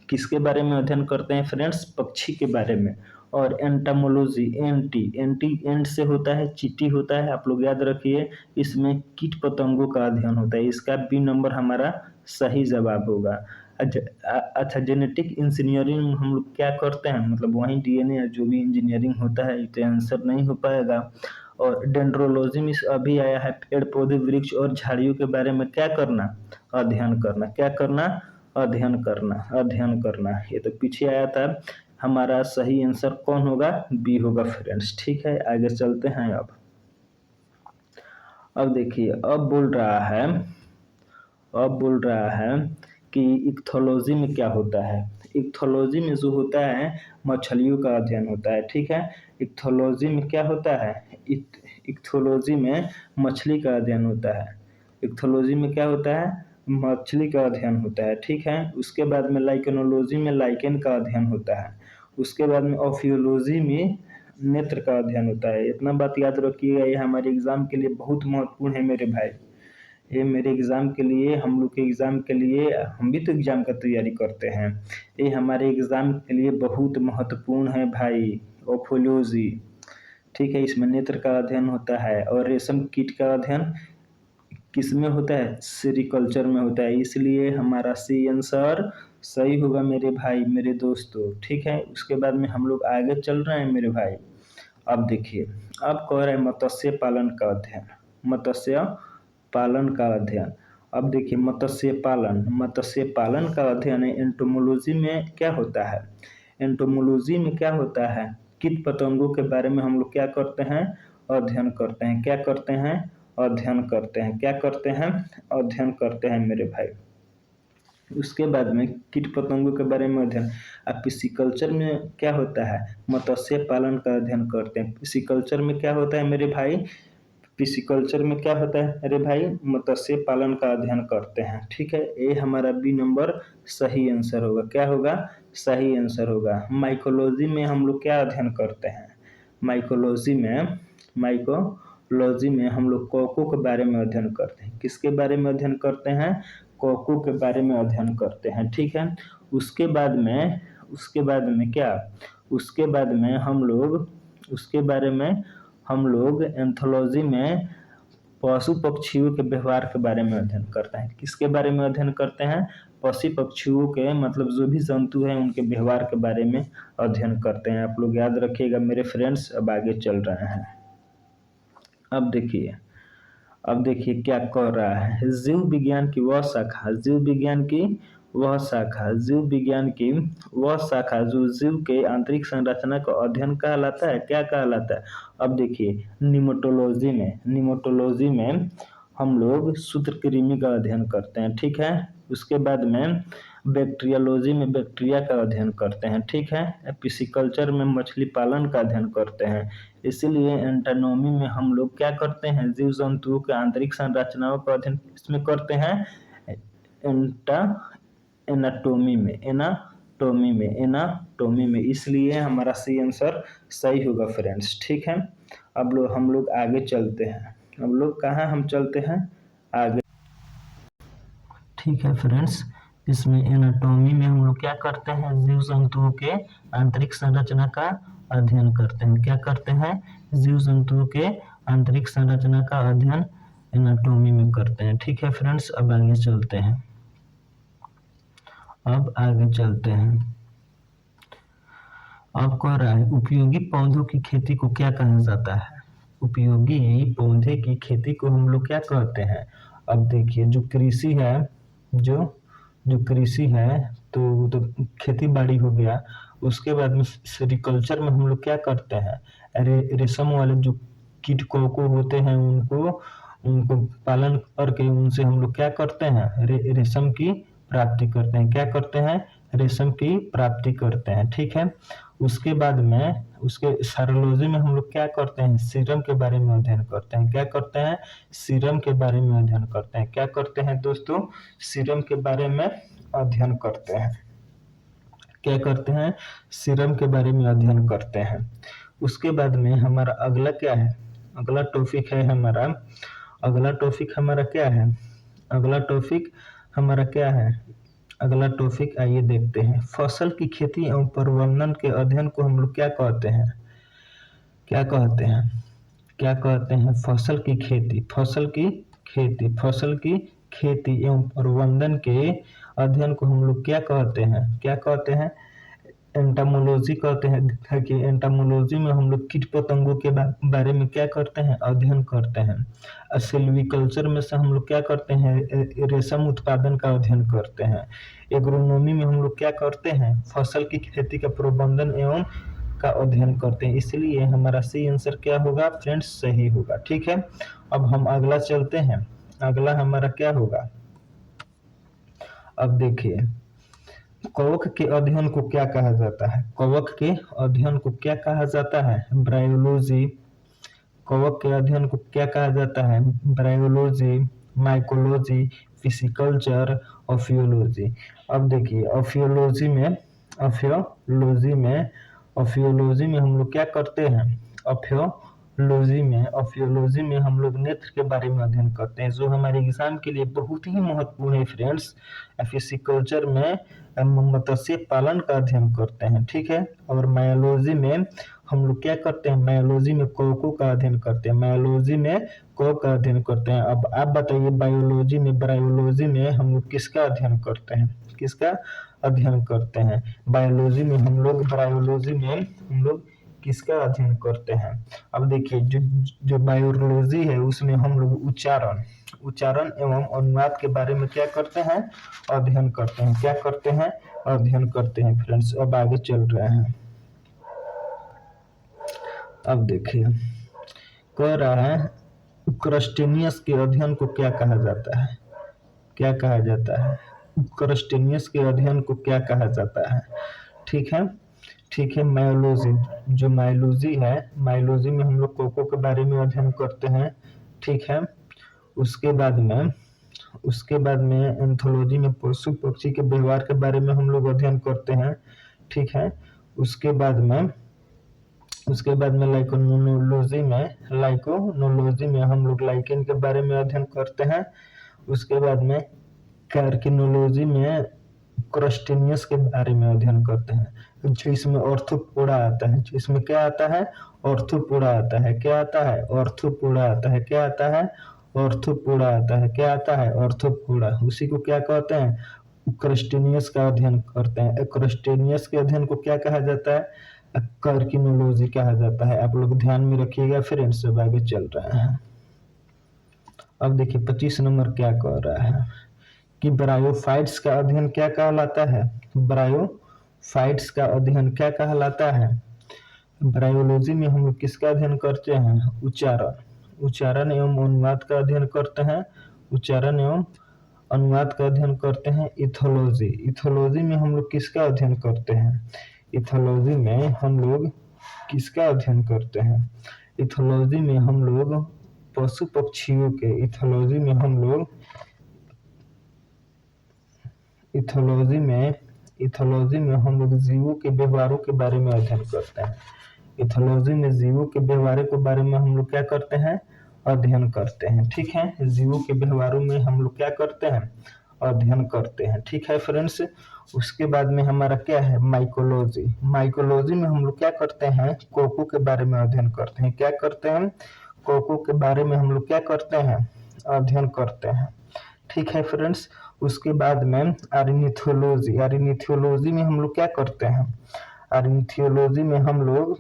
किसके बारे में अध्ययन करते हैं फ्रेंड्स, पक्षी के बारे में। और एंटामोलॉजी, एंट से होता है, चींटी होता है, आप लोग याद रखिए। इसमें कीट पतंगों का अध्ययन होता है, इसका बी नंबर हमारा सही जवाब होगा। अच्छा जेनेटिक इंजीनियरिंग हम लोग क्या करते हैं, मतलब वहीं डीएनए जो भी इंजीनियरिंग होता है, तो आंसर नहीं हो पाएगा। और डेंड्रोलॉजी में अभी आया है पेड़ पौधे वृक्ष और झाड़ियों के बारे में क्या करना, अध्ययन करना, क्या करना, अध्ययन करना, अध्ययन करना। ये तो पीछे आया था, हमारा सही आंसर कौन होगा, बी होगा फ्रेंड्स, ठीक है। आगे चलते हैं। अब देखिए अब बोल रहा है कि इक्थोलॉजी में क्या होता है। इक्थोलॉजी में जो होता है मछलियों का अध्ययन होता है, ठीक है। इक्थोलॉजी में क्या होता है, इक्थोलॉजी में मछली का अध्ययन होता है। इक्थोलॉजी में क्या होता है, मछली का अध्ययन होता है, ठीक है। उसके बाद में लाइकेनोलॉजी में लाइकेन का अध्ययन होता है। उसके बाद में ऑफियोलॉजी में नेत्र का अध्ययन होता है। इतना बात याद रखिएगा, ये हमारे एग्जाम के लिए बहुत महत्वपूर्ण है मेरे भाई। ये मेरे एग्ज़ाम के लिए, हम लोग के एग्ज़ाम के लिए, हम भी तो एग्ज़ाम का तैयारी करते हैं, ये हमारे एग्ज़ाम के लिए बहुत महत्वपूर्ण है भाई, ओफोलॉजी, ठीक है। इसमें नेत्र का अध्ययन होता है। और रेशम कीट का अध्ययन किस में होता है, सेरिकल्चर में होता है, इसलिए हमारा सी आंसर सही होगा मेरे भाई, मेरे दोस्तों, ठीक है। उसके बाद में हम लोग आगे चल रहे हैं मेरे भाई। अब देखिए, अब कह रहे हैं मत्स्य पालन का अध्ययन, मत्स्य पालन का अध्ययन। अब देखिए मत्स्य पालन का अध्ययन एंटोमोलॉजी में क्या होता है, एंटोमोलॉजी में क्या होता है, कीट पतंगों के बारे में हम लोग क्या करते हैं, अध्ययन करते हैं, क्या करते हैं, अध्ययन करते हैं, क्या करते हैं, अध्ययन करते हैं मेरे भाई। उसके बाद में कीट पतंगों के बारे में अध्ययन। अब पिसिकल्चर में क्या होता है, मत्स्य पालन का अध्ययन करते हैं। पिसिकल्चर में क्या होता है मेरे भाई, पिसिकल्चर में क्या होता है अरे भाई, मत्स्य पालन का अध्ययन करते हैं, ठीक है। ये हमारा बी नंबर सही आंसर होगा, क्या होगा, सही आंसर होगा। माइकोलॉजी में हम लोग क्या अध्ययन करते हैं, माइकोलॉजी में हम लोग कॉकों के बारे में अध्ययन करते हैं। किसके बारे में अध्ययन करते हैं, कॉकों के बारे में अध्ययन करते हैं, ठीक है। उसके बाद में क्या, उसके बाद में हम लोग, उसके बारे में हम लोग एंथोलॉजी में पशु पक्षियों के व्यवहार के बारे में अध्ययन करते हैं। किसके बारे में अध्ययन करते हैं, पशु पक्षियों के, मतलब जो भी जंतु हैं उनके व्यवहार के बारे में अध्ययन करते हैं। आप लोग याद रखिएगा मेरे फ्रेंड्स। अब आगे चल रहे हैं। अब देखिए क्या कह रहा है, जीव विज्ञान की वह शाखा, जीव विज्ञान की वह शाखा जो जीव के आंतरिक संरचना का अध्ययन कहलाता है, क्या कहलाता है। अब देखिए निमोटोलॉजी में हम लोग सूत्रकृमि का अध्ययन करते हैं, ठीक है। उसके बाद में बैक्टीरियोलॉजी में बैक्टीरिया का अध्ययन करते हैं, ठीक है। पिसिकल्चर में मछली पालन का अध्ययन करते हैं। इसीलिए एंटोनॉमी में हम लोग क्या करते हैं, जीव जंतुओं के आंतरिक संरचनाओं का अध्ययन इसमें करते हैं, एंटा एनाटोमी में। इसलिए हमारा सी आंसर सही होगा फ्रेंड्स, ठीक है। अब हम लोग आगे चलते हैं। अब लोग कहाँ हम चलते हैं आगे, ठीक है फ्रेंड्स। इसमें एनाटॉमी में हम लोग क्या करते हैं, जीव जंतुओं के आंतरिक संरचना का अध्ययन करते हैं। क्या करते हैं, जीव जंतुओं के आंतरिक संरचना का अध्ययन एनाटॉमी में करते हैं, ठीक है फ्रेंड्स। अब आगे चलते हैं। अब कह रहा है उपयोगी पौधों की खेती को क्या कहा जाता है। उपयोगी पौधे की खेती को हम लोग क्या कहते हैं। अब देखिए जो कृषि है तो खेती बाड़ी हो गया। उसके बाद में सेरिकल्चर में हम लोग क्या करते हैं, रेशम वाले जो कीट कोको होते हैं उनको पालन करके उनसे हम लोग क्या करते हैं, रेशम की प्राप्ति करते हैं। क्या करते हैं, रेशम की प्राप्ति करते हैं, ठीक है। उसके बाद में उसके साइरोलॉजी में हम लोग क्या करते हैं, सीरम के बारे में अध्ययन करते हैं। क्या करते हैं, सीरम के बारे में अध्ययन करते हैं। क्या करते हैं दोस्तों, सीरम के बारे में अध्ययन करते हैं। क्या करते हैं, सीरम के बारे में अध्ययन करते हैं। उसके बाद में हमारा अगला क्या है, अगला टॉपिक हमारा क्या है, अगला टॉपिक आइए देखते हैं। फसल की खेती एवं प्रबंधन के अध्ययन को हम लोग क्या कहते हैं, फसल की खेती एवं प्रबंधन के अध्ययन को हम लोग क्या कहते हैं, एंटामोलॉजी कहते हैं। कि एंटामोलॉजी में हम लोग कीट पतंगों के बारे में क्या करते हैं, अध्ययन करते हैं। सिल्वीकल्चर में से हम लोग क्या करते हैं, रेशम उत्पादन का अध्ययन करते हैं। एग्रोनॉमी में हम लोग क्या करते हैं, फसल की खेती का प्रबंधन एवं का अध्ययन करते हैं। इसलिए हमारा सी आंसर क्या होगा फ्रेंड्स, सही होगा, ठीक है। अब हम अगला चलते हैं। अगला हमारा क्या होगा, अब देखिए कवक के अध्ययन को क्या कहा जाता है। ब्रायोलॉजी। कवक के अध्ययन को क्या कहा जाता है, ब्रायोलॉजी, माइकोलॉजी, फिसिकल्चर, ऑफियोलॉजी। अब देखिए ऑफियोलॉजी में हम लोग क्या करते हैं, ऑफियोलॉजी में हम लोग नेत्र के बारे में अध्ययन करते हैं, जो हमारे एग्जाम के लिए बहुत ही महत्वपूर्ण है फ्रेंड्स। फिसिकल्चर में मत्स्य पालन का अध्ययन करते हैं, ठीक है। और मायोलॉजी में हम लोग क्या करते हैं, मायोलॉजी में कवकों का अध्ययन करते हैं, अब आप बताइए बायोलॉजी में, ब्रायोलॉजी में हम लोग किसका अध्ययन करते हैं, बायोलॉजी में हम लोग, ब्रायोलॉजी में हम लोग किसका अध्ययन करते हैं। अब देखिए जो बायोलॉजी है उसमें हम लोग उच्चारण एवं अनुवाद के बारे में क्या करते हैं, अध्ययन करते हैं फ्रेंड्स। अब आगे चल रहे हैं। अब देखिए कह रहा है क्रस्टेनियस के अध्ययन को क्या कहा जाता है, क्रस्टेनियस के अध्ययन को क्या कहा जाता है, ठीक है। मायोलॉजी, जो मायोलॉजी है, मायोलॉजी में हम लोग कोको के बारे में अध्ययन करते हैं, ठीक है। उसके बाद में एंथोलॉजी में पशु पक्षी के व्यवहार के बारे में हम लोग अध्ययन करते हैं, ठीक है। उसके बाद में लाइकोनोलॉजी में हम लोग लाइकेन के बारे में अध्ययन करते हैं। उसके बाद में कार्किनोलॉजी में क्रस्टेनियस के बारे में अध्ययन करते हैं, जो इसमें ऑर्थोपोडा आता है, जो इसमें क्या आता है, ऑर्थोपोडा आता है। क्या आता है, ऑर्थोपोडा आता है। क्या आता है, ऑर्थोपोडा आता है। क्या आता है, ऑर्थोपोडा। उसी को क्या कहते हैं, क्रस्टेनियस का अध्ययन करते हैं। क्रस्टेनियस के अध्ययन को क्या कहा जाता है, कार्किनोलॉजी कहा जाता है। आप लोग ध्यान में रखिएगा फ्रेंड्स। सब आगे चल रहे हैं। अब देखिए 25 नंबर क्या कह रहा है कि ब्रायोफाइट्स का अध्ययन क्या कहलाता है, ब्रायोफाइट्स का अध्ययन क्या कहलाता है। ब्रायोलॉजी में हम लोग किसका अध्ययन करते हैं, उच्चारण एवं अनुवाद का अध्ययन करते हैं। उच्चारण एवं अनुवाद का अध्ययन करते हैं। इथोलॉजी, इथोलॉजी में हम लोग किसका अध्ययन करते हैं? इथोलॉजी में हम लोग किसका अध्ययन करते हैं? इथोलॉजी में हम लोग पशु पक्षियों के, इथोलॉजी में हम लोग जीवों के व्यवहारों के बारे में अध्ययन करते हैं। इथोलॉजी में जीवों के व्यवहार के बारे में हम लोग क्या करते हैं? अध्ययन करते हैं। ठीक है, जीवों के व्यवहारों में हम लोग क्या करते हैं? अध्ययन करते हैं। ठीक है फ्रेंड्स, उसके बाद में हमारा क्या है? माइकोलॉजी। माइकोलॉजी में हम लोग क्या करते हैं? कोको के बारे में अध्ययन करते हैं। क्या करते हैं? कोको के बारे में हम लोग क्या करते हैं? अध्ययन करते हैं। ठीक है फ्रेंड्स, उसके बाद में ऑर्निथोलॉजी। ऑर्निथोलॉजी में हम लोग क्या करते हैं? ऑर्निथोलॉजी में हम लोग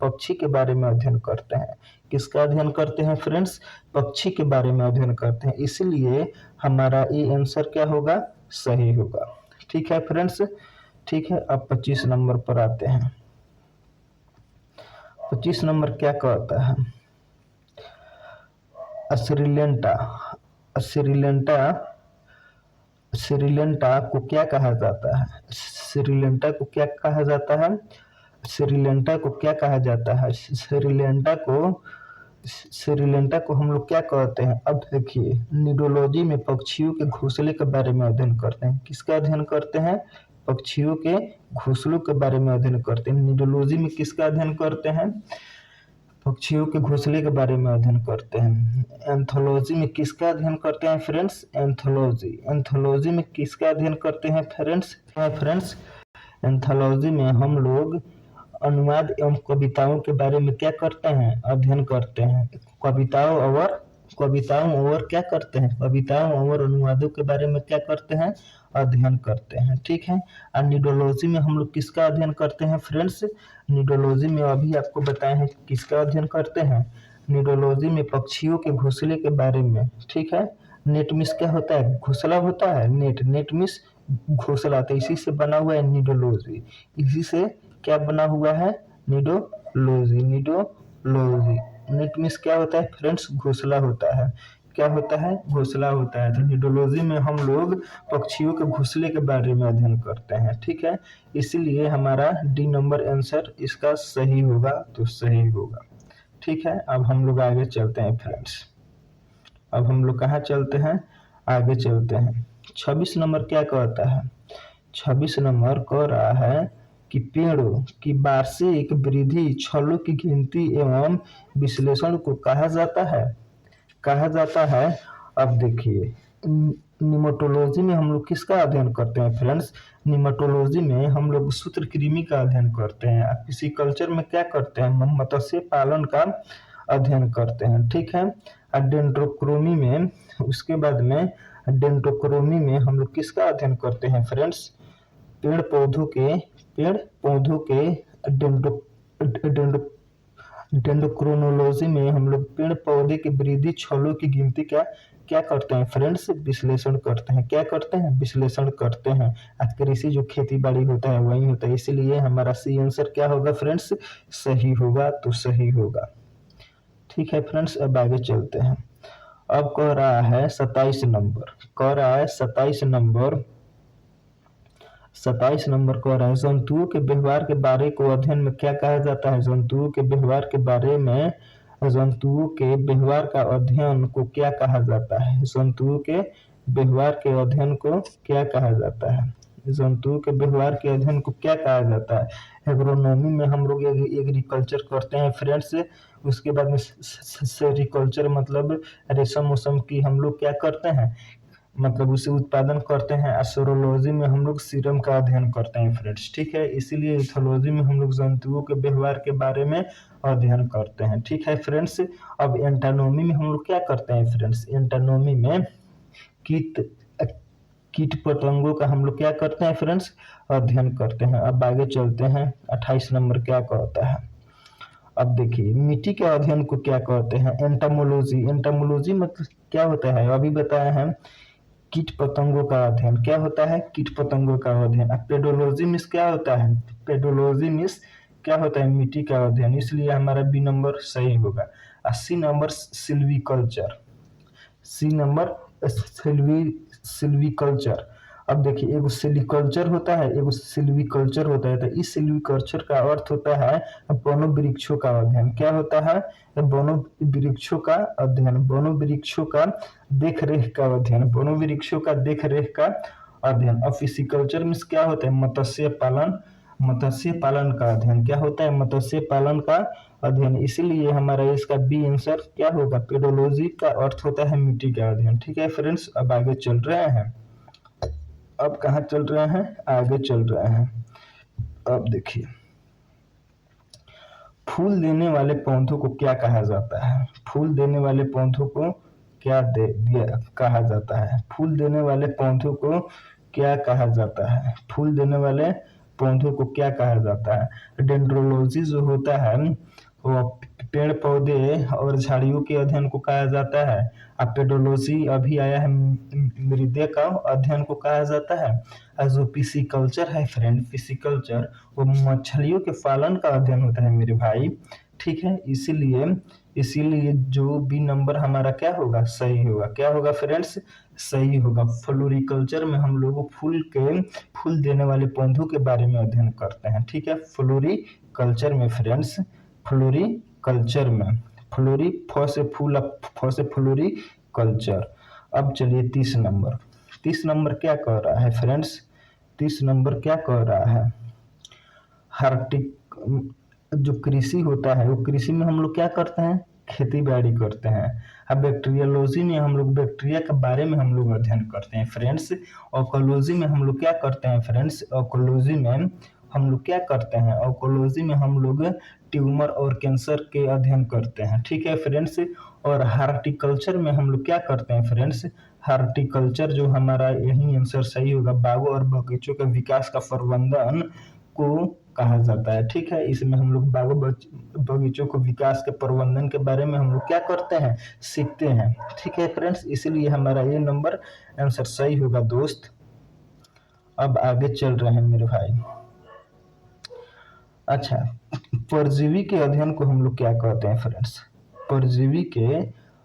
पक्षी के बारे में अध्ययन करते हैं। किसका अध्ययन करते हैं फ्रेंड्स? पक्षी के बारे में अध्ययन करते हैं। इसलिए हमारा ये आंसर क्या होगा? सही होगा। ठीक है फ्रेंड्स, ठीक है। अब 25 नंबर पर आते हैं। 25 नंबर क्या कहता है? श्रीलंका। श्रीलंका को क्या कहा जाता है? श्रीलंका को क्या कहा जाता है? श्रीलंका को क्या कहा जाता है? श्रीलंका को हम लोग क्या कहते हैं? अब देखिए, निडोलॉजी में पक्षियों के घोंसले के बारे में अध्ययन करते हैं। किसका अध्ययन करते हैं? पक्षियों के घोंसलों के बारे में अध्ययन करते हैं। निडोलॉजी में किसका अध्ययन करते हैं? पक्षियों के घोंसले के बारे में अध्ययन करते हैं। एंथोलॉजी में किसका अध्ययन करते हैं फ्रेंड्स? एंथोलॉजी में किसका अध्ययन करते हैं फ्रेंड्स? एंथोलॉजी में हम लोग अनुवाद एवं कविताओं के बारे में क्या करते हैं? अध्ययन करते हैं। कविताओं और क्या करते हैं? कविताओं और अनुवादों के बारे में क्या करते हैं? अध्ययन करते हैं। ठीक है। और निडोलॉजी में हम लोग किसका अध्ययन करते हैं फ्रेंड्स? निडोलॉजी में अभी आपको बताए हैं किसका अध्ययन करते हैं। निडोलॉजी में पक्षियों के घोंसले के बारे में। ठीक है। नेट मिस क्या होता है? घोंसला होता है। नेट मिस घोंसला, तो इसी से बना हुआ है निडोलॉजी। इसी से क्या बना हुआ है? निडोलॉजी। नेट मिस क्या होता है फ्रेंड्स? घोंसला होता है। क्या होता है? घोंसला होता है। तो निडोलॉजी में हम लोग पक्षियों के घोंसले के बारे में अध्ययन करते हैं। ठीक है, इसलिए हमारा डी नंबर आंसर इसका सही होगा, तो सही होगा। ठीक है, अब हम लोग आगे चलते हैं फ्रेंड्स। अब हम लोग कहाँ चलते हैं? आगे चलते हैं। 26 नंबर क्या कहता है? 26 नंबर कह रहा है कि पेड़ों की वार्षिक वृद्धि, छलों की गिनती एवं विश्लेषण को कहा जाता है। अब देखिए, निमेटोलॉजी में हम लोग किसका अध्ययन करते हैं फ्रेंड्स? निमेटोलॉजी में हम लोग सूत्रकृमि का अध्ययन करते हैं। पिसिकल्चर में क्या करते हैं? मत्स्य पालन का अध्ययन करते हैं। ठीक है। डेंड्रोक्रोमी में, उसके बाद में डेंड्रोक्रोमी में हम लोग किसका अध्ययन करते हैं फ्रेंड्स? पेड़ पौधों के डेंड्रोक्रोनोलॉजी में हम लोग पेड़ पौधे की वृद्धि, छलों की गिनती क्या करते हैं फ्रेंड्स? विश्लेषण करते हैं। क्या करते हैं? विश्लेषण करते हैं। आज कृषि जो खेती बाड़ी होता है वही होता है, इसलिए हमारा सी आंसर क्या होगा फ्रेंड्स? सही होगा, तो सही होगा। ठीक है फ्रेंड्स, अब आगे चलते हैं। अब कह रहा है 27 नंबर कह रहा है जंतुओं के व्यवहार के बारे को अध्ययन में क्या कहा जाता है? जंतुओं के व्यवहार के बारे में, जंतुओं के व्यवहार का अध्ययन को क्या कहा जाता है? जंतुओं के व्यवहार के अध्ययन को क्या कहा जाता है? जंतुओं के व्यवहार के अध्ययन को क्या कहा जाता है? एग्रोनॉमी में हम लोग एग्रीकल्चर करते हैं फ्रेंड्स। उसके बाद में सेरिकल्चर मतलब रेशम की हम लोग क्या करते हैं? मतलब उसे उत्पादन करते हैं। एस्ट्रोलॉजी में हम लोग सीरम का अध्ययन करते हैं फ्रेंड्स। ठीक है, इसीलिए इथोलॉजी में हम लोग जंतुओं के व्यवहार के बारे में अध्ययन करते हैं। ठीक है फ्रेंड्स, अब एंटानोमी में हम लोग क्या करते हैं फ्रेंड्स? एंटानोमी में कीट पतंगों का हम लोग क्या करते हैं फ्रेंड्स? अध्ययन करते हैं। अब आगे चलते हैं। 28 नंबर क्या कहता है? अब देखिए, मिट्टी के अध्ययन को क्या कहते हैं? एंटामोलॉजी मतलब क्या होता है? अभी बताया है कीट पतंगों का अध्ययन। क्या होता है? कीट पतंगों का अध्ययन। पेडोलॉजी मीन्स क्या होता है? पेडोलॉजी मीन्स क्या होता है, मिट्टी का अध्ययन, इसलिए हमारा बी नंबर सही होगा। C number silviculture, C number silviculture. अब देखिए एगो सेलिकल्चर होता है, एगो सिल्वीकल्चर होता है। तो इस सिल्वीकल्चर का अर्थ होता है वनों वृक्षों का अध्ययन। क्या होता है, वनों वृक्षों का अध्ययन, वनों वृक्षों का देख रेख का अध्ययन, वनों वृक्षों का देख रेख का अध्ययन। अब फिशिकल्चर में क्या होता है, मत्स्य पालन, मत्स्य पालन का अध्ययन। क्या होता है, मत्स्य पालन का अध्ययन, इसीलिए हमारा इसका बी आंसर क्या होगा, पेडोलॉजी का अर्थ होता है मिट्टी का अध्ययन। ठीक है फ्रेंड्स, अब आगे चल रहे हैं। अब कहाँ चल रहे हैं, आगे चल रहे हैं। अब देखिए फूल देने वाले पौधों को क्या कहा जाता है, फूल देने वाले पौधों को क्या कहा जाता है, फूल देने वाले पौधों को क्या कहा जाता है, फूल देने वाले पौधों को क्या कहा जाता है। डेंड्रोलॉजी जो होता है वो पेड़ पौधे और झाड़ियों के अध्ययन को कहा जाता है। पेडोलॉजी अभी आया है, मृदे का अध्ययन को कहा जाता है। और जो पिसिकल्चर है फ्रेंड, पिसिकल्चर वो मछलियों के पालन का अध्ययन होता है मेरे भाई। ठीक है, इसीलिए इसीलिए जो बी नंबर हमारा क्या होगा, सही होगा। क्या होगा फ्रेंड्स, सही होगा। फ्लोरिकल्चर में हम लोग फूल देने वाले पौधों के बारे में अध्ययन करते हैं। ठीक है, फ्लोरिकल्चर में फ्रेंड्स, फ्लोरिकल्चर में फ्लोरी फ से फूल, फ से फ्लोरी कल्चर। अब चलिए 30 नंबर, 30 नंबर क्या कह रहा है फ्रेंड्स, 30 नंबर क्या कह रहा है, हार्टिक जो कृषि होता है, वो कृषि में हम लोग क्या करते हैं, खेती बाड़ी करते हैं। अब बैक्टीरियोलॉजी में हम लोग बैक्टीरिया के बारे में हम लोग अध्ययन करते हैं फ्रेंड्स। ऑकोलॉजी में हम लोग क्या करते हैं फ्रेंड्स, ऑकोलॉजी में हम लोग क्या करते हैं, ऑकोलॉजी में हम लोग ट्यूमर और कैंसर के अध्ययन करते हैं। ठीक है फ्रेंड्स, और हार्टिकल्चर में हम लोग क्या करते हैं फ्रेंड्स, हार्टिकल्चर जो हमारा यही आंसर सही होगा, बागों और बगीचों के विकास का प्रबंधन को कहा जाता है। ठीक है, इसमें हम लोग बागों बगीचों को विकास के प्रबंधन के बारे में हम लोग क्या करते हैं, सीखते हैं। ठीक है फ्रेंड्स, इसलिए हमारा ये नंबर आंसर सही होगा दोस्त। अब आगे चल रहे हैं मेरे भाई। अच्छा, परजीवी के अध्ययन को हम लोग क्या कहते हैं फ्रेंड्स, परजीवी के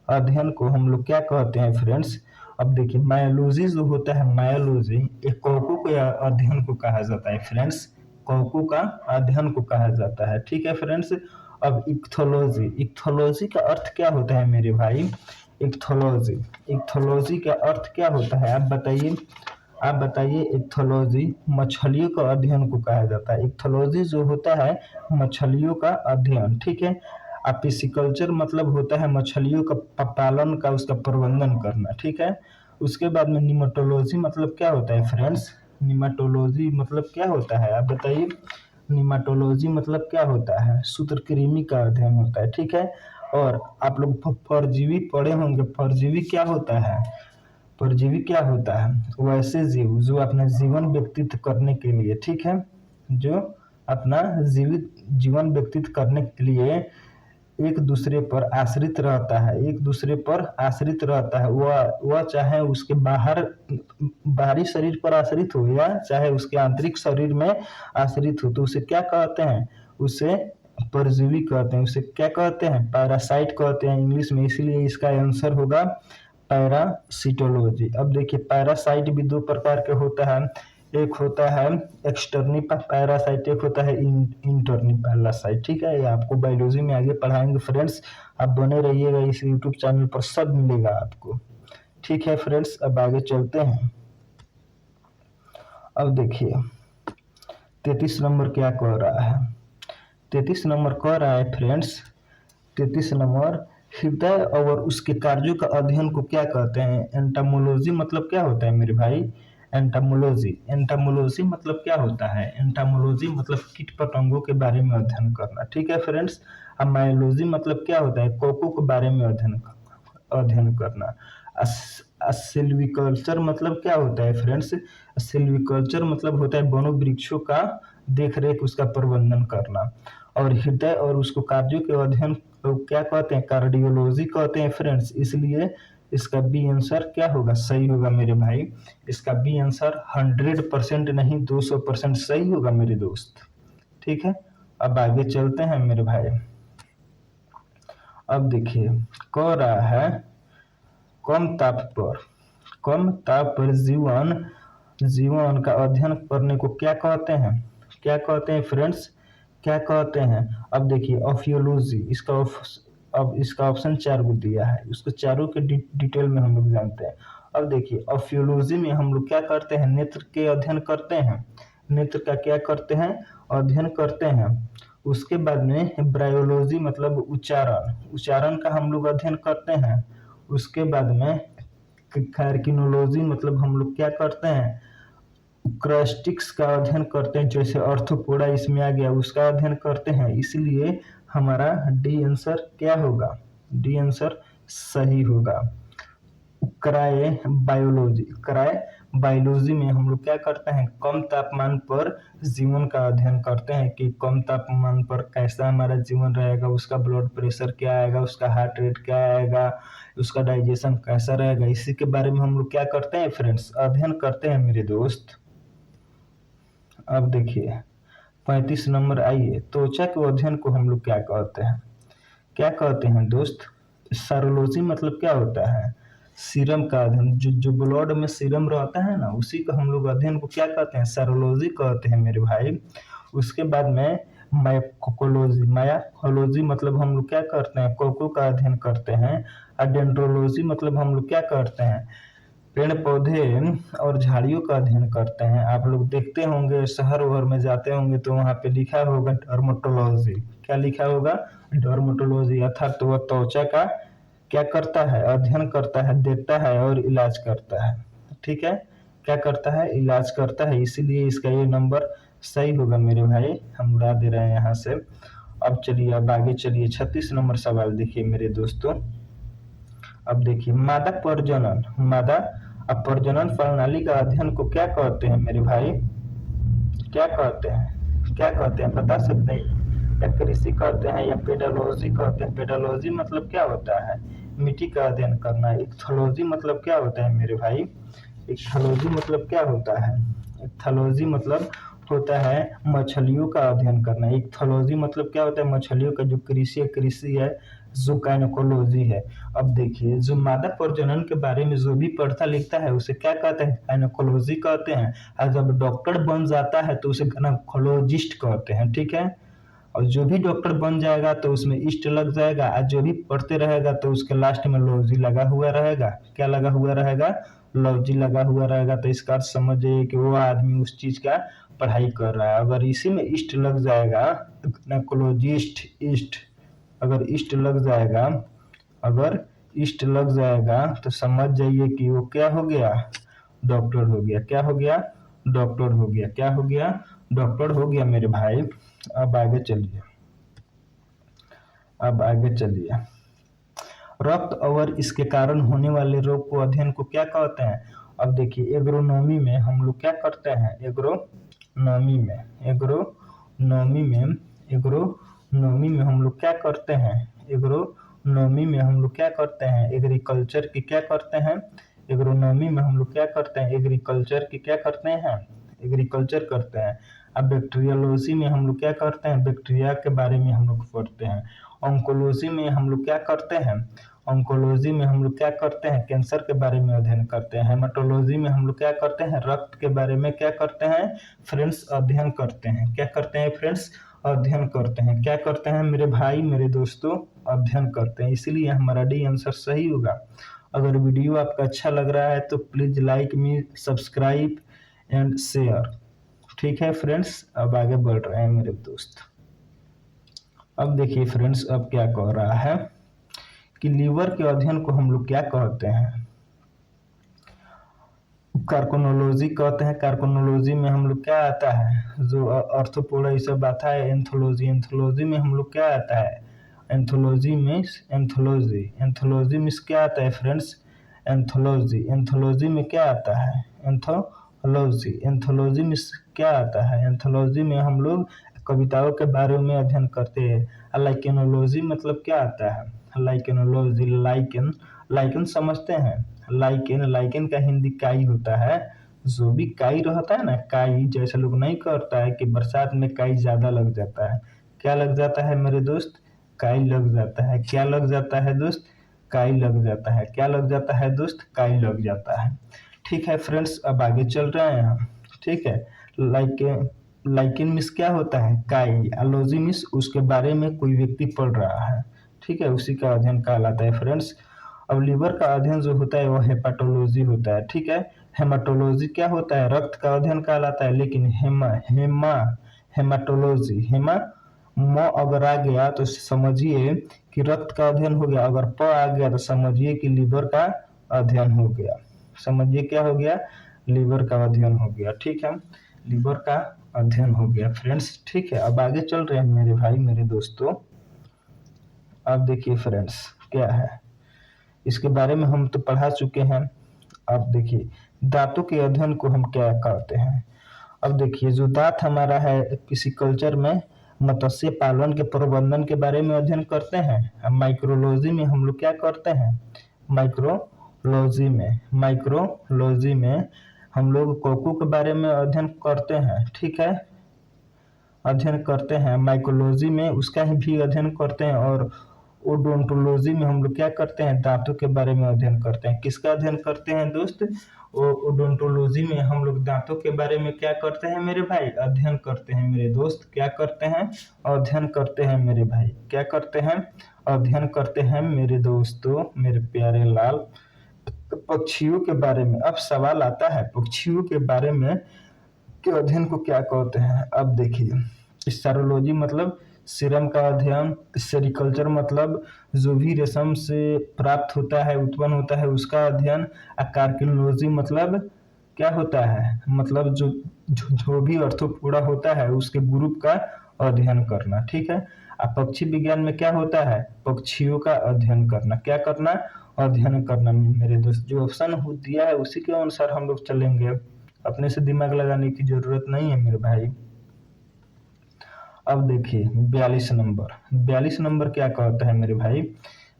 अध्ययन को हम लोग क्या कहते हैं फ्रेंड्स। अब देखिए मायोलॉजी जो होता है, मायोलॉजी एक कौकों के अध्ययन को कहा जाता है फ्रेंड्स, कौकों का अध्ययन को कहा जाता है। ठीक है फ्रेंड्स, अब इक्थोलॉजी, इक्थोलॉजी का अर्थ क्या होता है मेरे भाई, इक्थोलॉजी, इक्थोलॉजी का अर्थ क्या होता है, आप बताइए, आप बताइए। इक्थोलॉजी मछलियों का अध्ययन को कहा जाता है, इक्थोलॉजी जो होता है मछलियों का अध्ययन। ठीक है, पिसिकल्चर मतलब होता है मछलियों का पालन का, उसका प्रबंधन करना। ठीक है, उसके बाद में निमेटोलॉजी मतलब क्या होता है फ्रेंड्स, निमेटोलॉजी मतलब क्या होता है, आप बताइए। निमेटोलॉजी मतलब क्या होता है, सूत्रकृमि का अध्ययन होता है। ठीक है, और आप लोग परजीवी पढ़े होंगे, परजीवी क्या होता है, परजीवी क्या होता है, वैसे जीव जो अपना जीवन व्यतीत करने के लिए, ठीक है, जो अपना जीवन व्यतीत करने के लिए एक दूसरे पर आश्रित रहता है, एक दूसरे पर आश्रित रहता है। वह चाहे उसके बाहरी शरीर पर आश्रित हो या चाहे उसके आंतरिक शरीर में आश्रित हो, तो उसे क्या कहते हैं, उसे परजीवी कहते हैं। उसे क्या कहते हैं, पैरासाइट कहते हैं इंग्लिश में, इसीलिए इसका आंसर होगा पैरासिटोलॉजी। अब देखिए पैरासाइट भी दो प्रकार के होता है, एक होता है एक्सटर्नी पैरासाइट, एक होता है इंटरनी पैरासाइट। ठीक है, ये आपको बायोलॉजी में आगे पढ़ाएंगे फ्रेंड्स, आप बने रहिएगा, इस यूट्यूब चैनल पर सब मिलेगा आपको। ठीक है फ्रेंड्स, अब आगे चलते हैं। अब देखिए 33 नंबर क्या कह रहा है, 33 नंबर कह रहा है फ्रेंड्स, 33 नंबर हृदय और उसके कार्यों का अध्ययन को क्या कहते हैं। एंटामोलॉजी मतलब क्या होता है मेरे भाई, एंटामोलॉजी, एंटामोलॉजी मतलब क्या होता है, एंटामोलॉजी मतलब कीट पतंगों के बारे में अध्ययन करना। ठीक है फ्रेंड्स, अब मायोलॉजी मतलब क्या होता है, कोकों के बारे में अध्ययन करना। सिल्वीकल्चर मतलब क्या होता है फ्रेंड्स, सिल्वीकल्चर मतलब होता है वनों वृक्षों का देख रेख, उसका प्रबंधन करना। और हृदय और उसको कार्यों के अध्ययन को क्या कहते हैं, कार्डियोलॉजी कहते हैं फ्रेंड्स। इसलिए इसका बी आंसर क्या होगा, सही होगा मेरे भाई। इसका बी आंसर 100% नहीं 200% सही होगा मेरे दोस्त। ठीक है, अब आगे चलते हैं मेरे भाई। अब देखिए कह रहा है कम ताप पर, कम ताप पर जीवन जीवन का अध्ययन करने को क्या कहते हैं? क्या कहते हैं फ्रेंड्स? क्या कहते हैं? अब देखिए ऑफियोलॉजी, अब इसका ऑप्शन 4 को दिया है, उसको चारों के डिटेल में हम लोग जानते हैं। अब देखिए ऑफियोलॉजी में हम लोग क्या करते हैं? नेत्र के अध्ययन करते हैं। नेत्र का क्या करते हैं? अध्ययन करते हैं। उसके बाद में ब्रायोलॉजी मतलब उच्चारण, उच्चारण का हम लोग अध्ययन करते हैं। उसके बाद में कार्किनोलॉजी मतलब हम लोग क्या करते हैं? क्रस्टिक्स का अध्ययन करते हैं, जैसे अर्थोपोडा इसमें आ गया, उसका अध्ययन करते हैं। इसलिए हमारा डी आंसर क्या होगा? डी आंसर सही होगा। क्राय बायोलॉजी, क्राय बायोलॉजी में हम लोग क्या करते हैं? कम तापमान पर जीवन का अध्ययन करते हैं कि कम तापमान पर कैसा हमारा जीवन रहेगा, उसका ब्लड प्रेशर क्या आएगा, उसका हार्ट रेट क्या आएगा, उसका डाइजेशन कैसा रहेगा, इसी के बारे में हम लोग क्या करते हैं फ्रेंड्स? अध्ययन करते हैं मेरे दोस्त। अब देखिए 35 नंबर आइए, त्वचा के अध्ययन को हम लोग क्या कहते हैं? क्या कहते हैं दोस्त? सेरोलॉजी मतलब क्या होता है? सीरम का अध्ययन, जो ब्लड में सीरम रहता है ना, उसी का हम लोग अध्ययन को क्या कहते हैं? सेरोलॉजी कहते हैं मेरे भाई। उसके बाद में माइकोलॉजी, मायाकोलॉजी मतलब हम लोग क्या करते हैं? कोको का अध्ययन करते हैं। और डेंड्रोलॉजी मतलब हम लोग क्या करते हैं? पेड़ पौधे और झाड़ियों का अध्ययन करते हैं। आप लोग देखते होंगे शहर वहर में जाते होंगे तो वहाँ पे लिखा होगा डर्मेटोलॉजी। क्या लिखा होगा? डर्मेटोलॉजी। अर्थात तो वह त्वचा का क्या करता है? अध्ययन करता है, देखता है और इलाज करता है। ठीक है, क्या करता है? इलाज करता है। इसीलिए इसका ये नंबर सही होगा मेरे भाई, हम उड़ा दे रहे हैं यहाँ से। अब चलिए, अब आगे चलिए, 36 नंबर सवाल देखिए मेरे दोस्तों। अब देखिए मादा प्रजनन, मादा प्रजनन प्रणाली का अध्ययन को क्या कहते हैं मेरे भाई? क्या कहते हैं? क्या कहते हैं बता सकते हैं? या कृषि कहते हैं या पेडोलॉजी कहते हैं? पेडोलॉजी मतलब क्या होता है? मिट्टी का अध्ययन करना। इक्थोलॉजी मतलब क्या होता है मेरे भाई? इक्थोलॉजी मतलब क्या होता है? इक्थोलॉजी मतलब होता है मछलियों का अध्ययन करना। इक्थोलॉजी मतलब क्या होता है? मछलियों का जो कृषि है, जूकाइनोकोलॉजी है। अब देखिए जो मादा प्रजनन के बारे में जो भी पढ़ता लिखता है उसे क्या कहते हैं? गायनोकोलॉजी कहते हैं। और जब डॉक्टर बन जाता है तो उसे गायनोकोलॉजिस्ट कहते हैं। ठीक है, और जो भी डॉक्टर बन जाएगा तो उसमें इस्ट लग जाएगा, और जो भी पढ़ते रहेगा तो उसके लास्ट में लॉजी लगा हुआ रहेगा। क्या लगा हुआ रहेगा? लॉजी लगा हुआ रहेगा। तो इसका अर्थ समझ जाइए कि वो आदमी उस चीज का पढ़ाई कर रहा है। अगर इसी में इस्ट लग जाएगा तो गायनोकोलॉजिस्ट, इस्ट अगर ईस्ट लग जाएगा, अगर ईस्ट लग जाएगा तो समझ जाइए कि वो क्या हो गया? डॉक्टर हो गया। क्या हो गया? डॉक्टर हो गया। क्या हो गया? डॉक्टर हो गया मेरे भाई। अब आगे चलिए, अब आगे चलिए, रक्त और इसके कारण होने वाले रोग को अध्ययन को क्या कहते हैं? अब देखिए एग्रोनॉमी में हम लोग क्या करते हैं? एग्रोनॉमी में, एग्रोनॉमी में, एग्रोनॉमी में हम लोग क्या करते हैं? एग्रोनॉमी में हम लोग क्या करते हैं? एग्रीकल्चर की क्या करते हैं? एग्रोनॉमी में हम लोग क्या करते हैं? एग्रीकल्चर की क्या करते हैं? एग्रीकल्चर करते हैं। अब बैक्टीरियोलॉजी में हम लोग क्या करते हैं? बैक्टीरिया के बारे में हम लोग पढ़ते हैं। ऑन्कोलॉजी में हम लोग क्या करते हैं? ऑन्कोलॉजी में हम लोग क्या करते हैं? कैंसर के बारे में अध्ययन करते हैं। हेमाटोलॉजी में हम लोग क्या करते हैं? रक्त के बारे में क्या करते हैं फ्रेंड्स? अध्ययन करते हैं। क्या करते हैं फ्रेंड्स? अध्ययन करते हैं। क्या करते हैं मेरे भाई, मेरे दोस्तों? अध्ययन करते हैं। इसीलिए हमारा डी आंसर सही होगा। अगर वीडियो आपका अच्छा लग रहा है तो please like me, subscribe and share. ठीक है फ्रेंड्स, अब आगे बढ़ रहे हैं मेरे दोस्त। अब देखिए फ्रेंड्स, अब क्या कह रहा है कि लीवर के अध्ययन को हम लोग क्या कहते हैं? कार्कोनोलॉजी कहते हैं। कार्कोनोलॉजी में हम लोग क्या आता है? जो अर्थोपोडा ये सब आता है। एंथोलॉजी, एंथोलॉजी में हम लोग क्या आता है? Anthology means, anthology, anthology means क्या आता है फ्रेंड्स? एंथोलॉजी, एंथोलॉजी में क्या आता है? एंथोलॉजी, एंथोलॉजी मीन्स क्या आता है? एंथोलॉजी में हम लोग कविताओं के बारे में अध्ययन करते हैं। लाइकेनोलॉजी मतलब क्या आता है? लाइकेनोलॉजी, लाइकेन, लाइकेन समझते हैं? लाइकेन, लाइकेन का हिंदी काई होता है। जो भी काई रहता है ना, काई जैसे लोग नहीं करता है कि बरसात में काई ज्यादा लग जाता है, क्या लग जाता है मेरे दोस्त? काई लग जाता है। क्या लग जाता है दोस्त? काई लग जाता है। क्या लग जाता है दोस्त? काई लग जाता है। ठीक है फ्रेंड्स, अब आगे चल रहे हैं हम। ठीक है, लाइक लाइकिन मिस क्या होता है? काई। एलर्जी मिस उसके बारे में कोई व्यक्ति पढ़ रहा है। ठीक है, उसी का अध्ययन कहलाता है फ्रेंड्स। अब लीवर का अध्ययन जो होता है वो हेपाटोलॉजी होता है। ठीक है, हेमाटोलॉजी क्या होता है? रक्त का अध्ययन कहलाता है। लेकिन हेमाटोलॉजी म अगर आ गया तो समझिए कि रक्त का अध्ययन हो गया, अगर प आ गया तो समझिए कि लीवर का अध्ययन हो गया। समझिए क्या हो गया? लीवर का अध्ययन हो गया। ठीक है, लीवर का अध्ययन हो गया फ्रेंड्स। ठीक है, अब आगे चल रहे हैं मेरे भाई मेरे दोस्तों। अब देखिए फ्रेंड्स क्या है, इसके बारे में हम तो पढ़ा चुके हैं। अब देखिए दांतों के अध्ययन को हम क्या कहते हैं। अब देखिए जो दांत हमारा है, किसी कल्चर में मत्स्य पालन के प्रबंधन के बारे में अध्ययन करते हैं। अब माइक्रोलॉजी में हम लोग क्या करते हैं? माइक्रोलॉजी में हम लोग कोको के बारे में अध्ययन करते हैं। ठीक है, अध्ययन करते हैं। माइकोलॉजी में उसका ही भी अध्ययन करते हैं। और ओडोंटोलॉजी में हम लोग क्या करते हैं? दांतों के बारे में अध्ययन करते हैं। किसका अध्ययन करते हैं दोस्त? ओडोंटोलॉजी में हम लोग दांतों के बारे में क्या करते हैं मेरे भाई? अध्ययन करते हैं मेरे दोस्त। क्या करते हैं? अध्ययन करते हैं मेरे भाई। क्या करते हैं? अध्ययन करते हैं मेरे दोस्तों, मेरे प्यारे लाल। पक्षियों के बारे में अब सवाल आता है, पक्षियों के बारे में के अध्ययन को क्या कहते हैं? अब देखिए स्टारोलॉजी मतलब सीरम का अध्ययन, सेरिकल्चर मतलब जो भी रेशम से प्राप्त होता है, उत्पन्न होता है, उसका अध्ययन। कार्किनोलॉजी मतलब क्या होता है? मतलब जो भी अर्थोपोडा होता है उसके ग्रुप का अध्ययन करना। ठीक है, अब पक्षी विज्ञान में क्या होता है? पक्षियों का अध्ययन करना। क्या करना? अध्ययन करना मेरे दोस्त। जो ऑप्शन दिया है उसी के अनुसार हम लोग चलेंगे, अपने से दिमाग लगाने की जरूरत नहीं है मेरे भाई। अब देखिए 42 नंबर क्या कहता है मेरे भाई?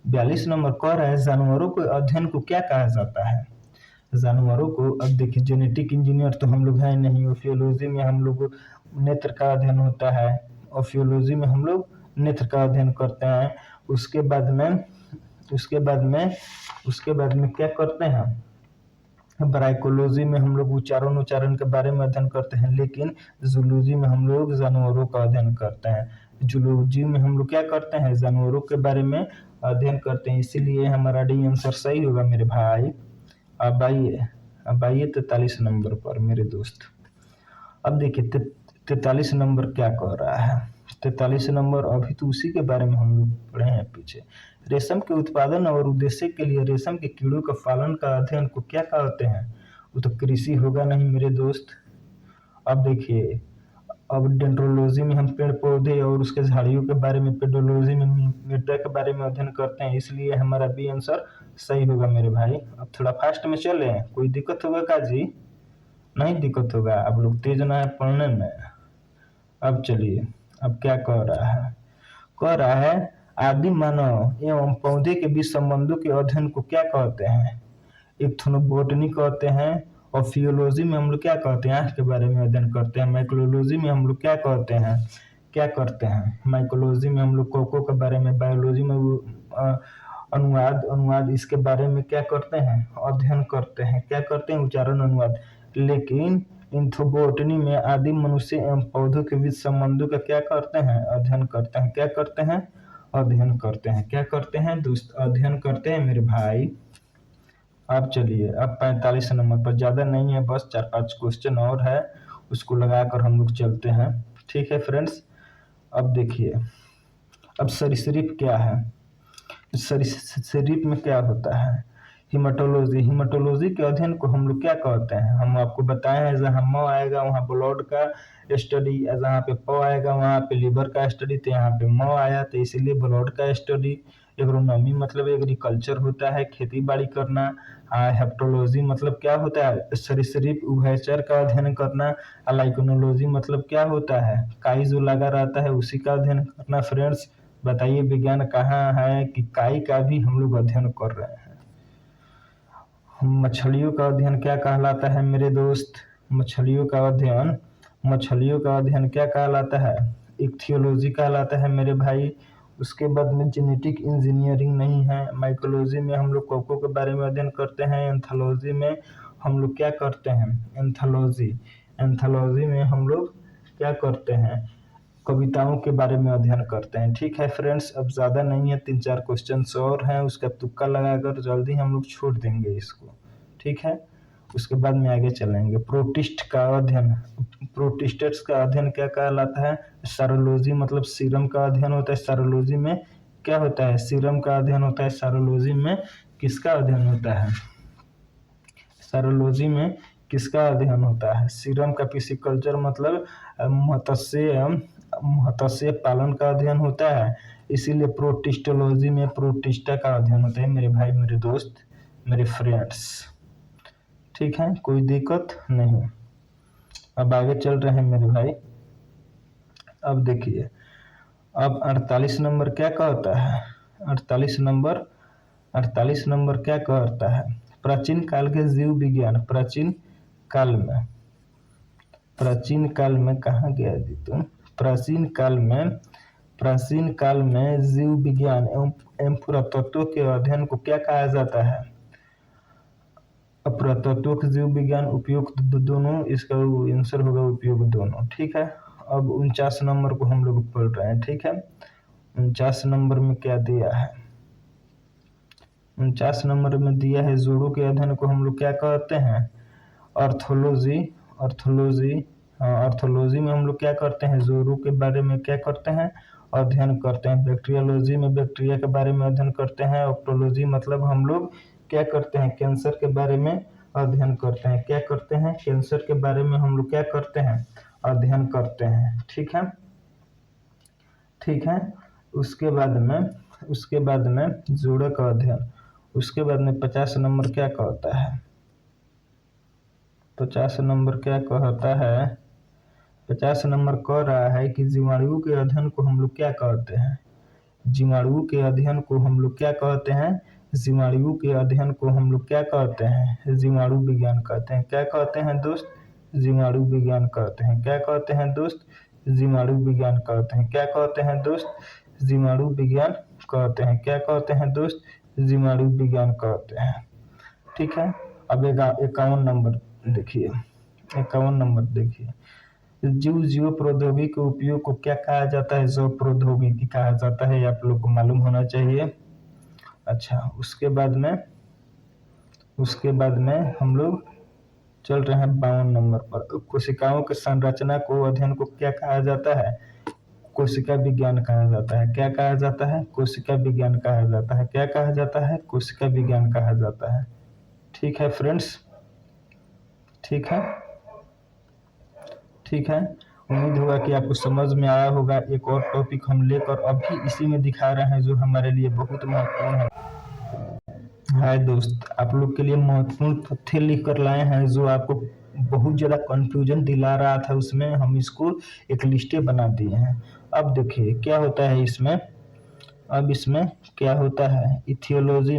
42 नंबर कह रहा है जानवरों के अध्ययन को क्या कहा जाता है? जानवरों को, अब देखिए जेनेटिक इंजीनियर तो हम लोग हैं नहीं। ओफियोलॉजी में हम लोग नेत्र का अध्ययन होता है। ओफियोलॉजी में हम लोग नेत्र का अध्ययन करते हैं। उसके बाद में क्या करते हैं? ब्राइकोलॉजी में हम लोग उच्चारण के बारे में अध्ययन करते हैं। लेकिन जूलॉजी में हम लोग जानवरों का अध्ययन करते हैं। जूलॉजी में हम लोग क्या करते हैं? जानवरों के बारे में अध्ययन करते हैं। इसीलिए हमारा डी आंसर सही होगा मेरे भाई। अब आइए 43 नंबर पर मेरे दोस्त। अब देखिए 43 नंबर क्या कह रहा है? 43 नंबर अभी तो उसी के बारे में हम लोग पढ़े हैं पीछे। रेशम के उत्पादन और उद्देश्य के लिए रेशम के कीड़ों का पालन का अध्ययन को क्या कहते हैं? वो तो कृषि होगा नहीं मेरे दोस्त। अब देखिए, अब डेंड्रोलॉजी में हम पेड़ पौधे और उसके झाड़ियों के बारे में, पेडोलॉजी में मृदा के बारे में अध्ययन करते हैं। इसलिए हमारा बी आंसर सही होगा मेरे भाई। अब थोड़ा फास्ट में चले, कोई दिक्कत होगा का जी? नहीं दिक्कत होगा, आप लोग तेज ना है पढ़ने में। अब चलिए, अब क्या कह रहा है? कह रहा है आदि मानव एवं पौधे के बीच संबंधों के अध्ययन को क्या कहते हैं? इथ्नोबोटनी कहते हैं। और फियोलॉजी में हम लोग क्या कहते हैं? आंख के बारे में अध्ययन करते हैं। माइक्रोलॉजी में हम लोग क्या कहते हैं? क्या करते हैं? माइकोलॉजी में हम लोग कोको के बारे में, बायोलॉजी में अनुवाद इसके बारे में क्या करते हैं? अध्ययन करते हैं। क्या करते हैं? उच्चारण अनुवाद। लेकिन इथ्नोबोटनी में आदिम मनुष्य एवं पौधों के बीच संबंधों का क्या करते हैं? अध्ययन करते हैं। क्या करते हैं? अध्ययन करते हैं। क्या करते हैं दोस्त? अध्ययन करते हैं मेरे भाई। अब चलिए, अब 45 नंबर पर, ज्यादा नहीं है, बस 4-5 क्वेश्चन और है, उसको लगाकर हम लोग चलते हैं। ठीक है फ्रेंड्स, अब देखिए, अब सरीसृप क्या है? सरीसृप में क्या होता है? हिमाटोलॉजी के अध्ययन को हम लोग क्या कहते हैं? हम आपको बताए हैं, जहाँ म आएगा वहाँ ब्लड का स्टडी, जहाँ पे प आएगा वहाँ पे लिवर का स्टडी, तो यहाँ पे म आया तो इसीलिए ब्लड का स्टडी। एग्रोनॉमी मतलब एग्रीकल्चर होता है, खेती बाड़ी करना। हेप्टोलॉजी मतलब क्या होता है? सरीसृप उभयचर का अध्ययन करना। लाइकोनोलॉजी मतलब क्या होता है? काई जो लगा रहता है उसी का अध्ययन करना। फ्रेंड्स बताइए विज्ञान कहाँ है कि काई का भी हम लोग अध्ययन कर रहे हैं। मछलियों का अध्ययन क्या कहलाता है मेरे दोस्त? मछलियों का अध्ययन क्या कहलाता है? इक्थियोलॉजी कहलाता है मेरे भाई। उसके बाद में जेनेटिक इंजीनियरिंग नहीं है। माइकोलॉजी में हम लोग कोको के बारे में अध्ययन करते हैं। एंथोलॉजी में हम लोग क्या करते हैं, एंथोलॉजी में हम लोग क्या करते हैं, कविताओं के बारे में अध्ययन करते हैं। ठीक है फ्रेंड्स, अब ज़्यादा नहीं है, 3-4 क्वेश्चन और हैं, उसका तुक्का लगाकर जल्दी हम लोग छोड़ देंगे इसको। ठीक है, उसके बाद में आगे चलेंगे। प्रोटिस्ट का अध्ययन, प्रोटिस्ट्स का अध्ययन क्या कहलाता है, सेरोलॉजी मतलब सीरम का अध्ययन होता है। सेरोलॉजी में क्या होता है, सीरम का अध्ययन होता है। सेरोलॉजी में किसका अध्ययन होता है, सेरोलॉजी में किसका अध्ययन होता है, सीरम का। पिसिकल्चर मतलब मत्स्य पालन का अध्ययन होता है, इसीलिए प्रोटिस्टोलॉजी में प्रोटिस्टा का अध्ययन होता है मेरे भाई, मेरे दोस्त, मेरे फ्रेंड्स। ठीक है, कोई दिक्कत नहीं। अब आगे चल रहे हैं मेरे भाई। अब देखिए, अब 48 नंबर क्या कहता है, 48 नंबर क्या कहता है, प्राचीन काल के जीव विज्ञान। प्राचीन काल में कहाँ गया जी तुम, प्राचीन काल में जीव विज्ञान एवं पुरातत्व के अध्ययन को क्या कहा जाता है। पुरातत्व के जीव विज्ञान, उपयुक्त दोनों, इसका आंसर होगा उपयुक्त दोनों। ठीक है, अब 49 नंबर को हम लोग पढ़ रहे हैं। ठीक है, 49 नंबर में क्या दिया है, 49 नंबर में दिया है जोड़ों के अध्ययन को हम लोग क्या कहते हैं, ऑर्थोलॉजी। ऑर्थोलॉजी में हम लोग क्या करते हैं, जोड़ों के बारे में क्या करते हैं, अध्ययन करते हैं। बैक्टीरियोलॉजी में बैक्टीरिया के बारे में अध्ययन करते हैं। ऑप्टोलॉजी मतलब हम लोग क्या करते हैं, कैंसर के बारे में अध्ययन करते हैं। क्या करते हैं, कैंसर के बारे में हम लोग क्या करते हैं, अध्ययन करते हैं। ठीक है, उसके बाद में जोड़ों का अध्ययन। उसके बाद में 50 नंबर क्या कहता है, 50 नंबर क्या कहता है, 50 नंबर कह रहा है कि जीवाणुओं के अध्ययन को हम लोग क्या कहते हैं, जीवाणुओं के अध्ययन को हम लोग क्या कहते हैं, जीवाणुओं के अध्ययन को हम लोग क्या कहते हैं, जीवाणु विज्ञान कहते हैं। क्या कहते हैं दोस्त, जीवाणु विज्ञान कहते हैं। क्या कहते हैं दोस्त, जीवाणु विज्ञान कहते हैं। क्या कहते हैं दोस्त, जीवाणु विज्ञान कहते हैं। क्या कहते हैं दोस्त, जीवाणु विज्ञान कहते हैं। ठीक है, अब 51 नंबर देखिए, 51 नंबर देखिए, जीव प्रौद्योगिकी के उपयोग को क्या कहा जाता है, जैव प्रौद्योगिकी कहा जाता है, आप लोग को मालूम होना चाहिए। अच्छा, उसके बाद में हम लोग चल रहे हैं 52 नंबर पर। कोशिकाओं के संरचना को अध्ययन को क्या कहा जाता है, कोशिका विज्ञान कहा जाता है। क्या कहा जाता है, कोशिका विज्ञान कहा जाता है। क्या कहा जाता है, कोशिका विज्ञान कहा जाता है। ठीक है फ्रेंड्स, ठीक है, उम्मीद होगा कि आपको समझ में आया होगा। एक और टॉपिक हम लेकर अभी इसी में दिखा रहे हैं जो हमारे लिए बहुत महत्वपूर्ण है। हाय दोस्त, आप लोग के लिए महत्वपूर्ण तथ्य लिख कर लाए हैं जो आपको बहुत ज़्यादा कंफ्यूजन दिला रहा था, उसमें हम इसको एक लिस्टें बना दिए हैं। अब देखिए क्या होता है इसमें, अब इसमें क्या होता है, इथियोलॉजी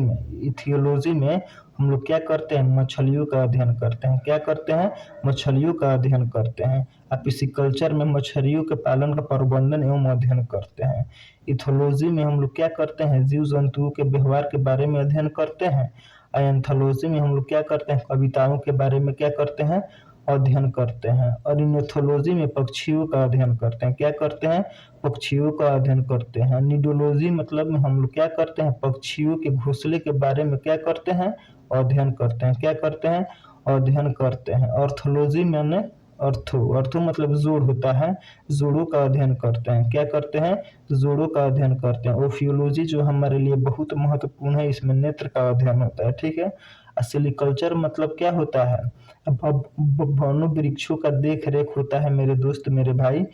में हम लोग क्या करते हैं, मछलियों का अध्ययन करते हैं। क्या करते हैं, मछलियों का अध्ययन करते हैं। एपिकल्चर में मछलियों के पालन का प्रबंधन एवं अध्ययन करते हैं। इथोलॉजी में हम लोग क्या करते हैं, जीव जंतुओं के व्यवहार के बारे में अध्ययन करते हैं। एंथोलॉजी में हम लोग क्या करते हैं, कविताओं के बारे में क्या करते हैं, अध्ययन करते हैं। और इनोथोलॉजी में पक्षियों का अध्ययन करते हैं। क्या करते हैं, पक्षियों का अध्ययन करते हैं। निडोलॉजी मतलब में हम लोग क्या करते हैं, पक्षियों के घोंसले के बारे में क्या करते हैं, अध्ययन करते हैं। क्या करते हैं, अध्ययन करते हैं। ऑर्थोलॉजी मैंने अर्थो मतलब जोड़ होता है, जोड़ों का अध्ययन करते हैं। क्या करते हैं, जोड़ों का अध्ययन करते हैं। ओफियोलॉजी जो हमारे लिए बहुत महत्वपूर्ण है, इसमें नेत्र का अध्ययन होता है। ठीक है, सेरिकल्चर मतलब क्या होता है, वनों वृक्षों का देख रेख होता है मेरे दोस्त, मेरे भाई।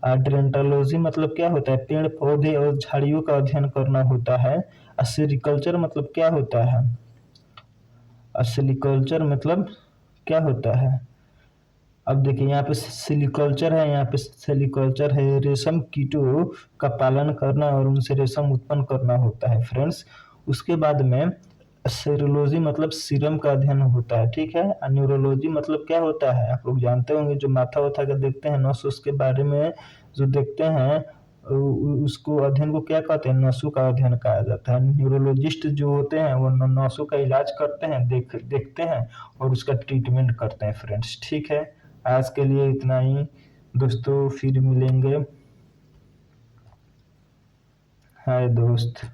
डेंटोलॉजी मतलब क्या होता है, पेड़ पौधे और झाड़ियों का अध्ययन करना होता है। सेरिकल्चर मतलब क्या होता है, सेरिकल्चर मतलब क्या होता है, अब देखिए यहाँ पे सेरिकल्चर है, यहाँ पे सेरिकल्चर है, रेशम कीटों का पालन करना और उनसे रेशम उत्पन्न करना होता है फ्रेंड्स। उसके बाद में सेरोलॉजी मतलब सीरम का अध्ययन होता है। ठीक है, न्यूरोलॉजी मतलब क्या होता है, आप लोग जानते होंगे, जो माथा वाथा का देखते हैं, नस उसके बारे में जो देखते हैं उसको अध्ययन को क्या कहते हैं, नसों का अध्ययन कहा जाता है। न्यूरोलॉजिस्ट जो होते हैं वो नसों का इलाज करते हैं, देखते हैं और उसका ट्रीटमेंट करते हैं फ्रेंड्स। ठीक है, आज के लिए इतना ही दोस्तों, फिर मिलेंगे। हाय दोस्त।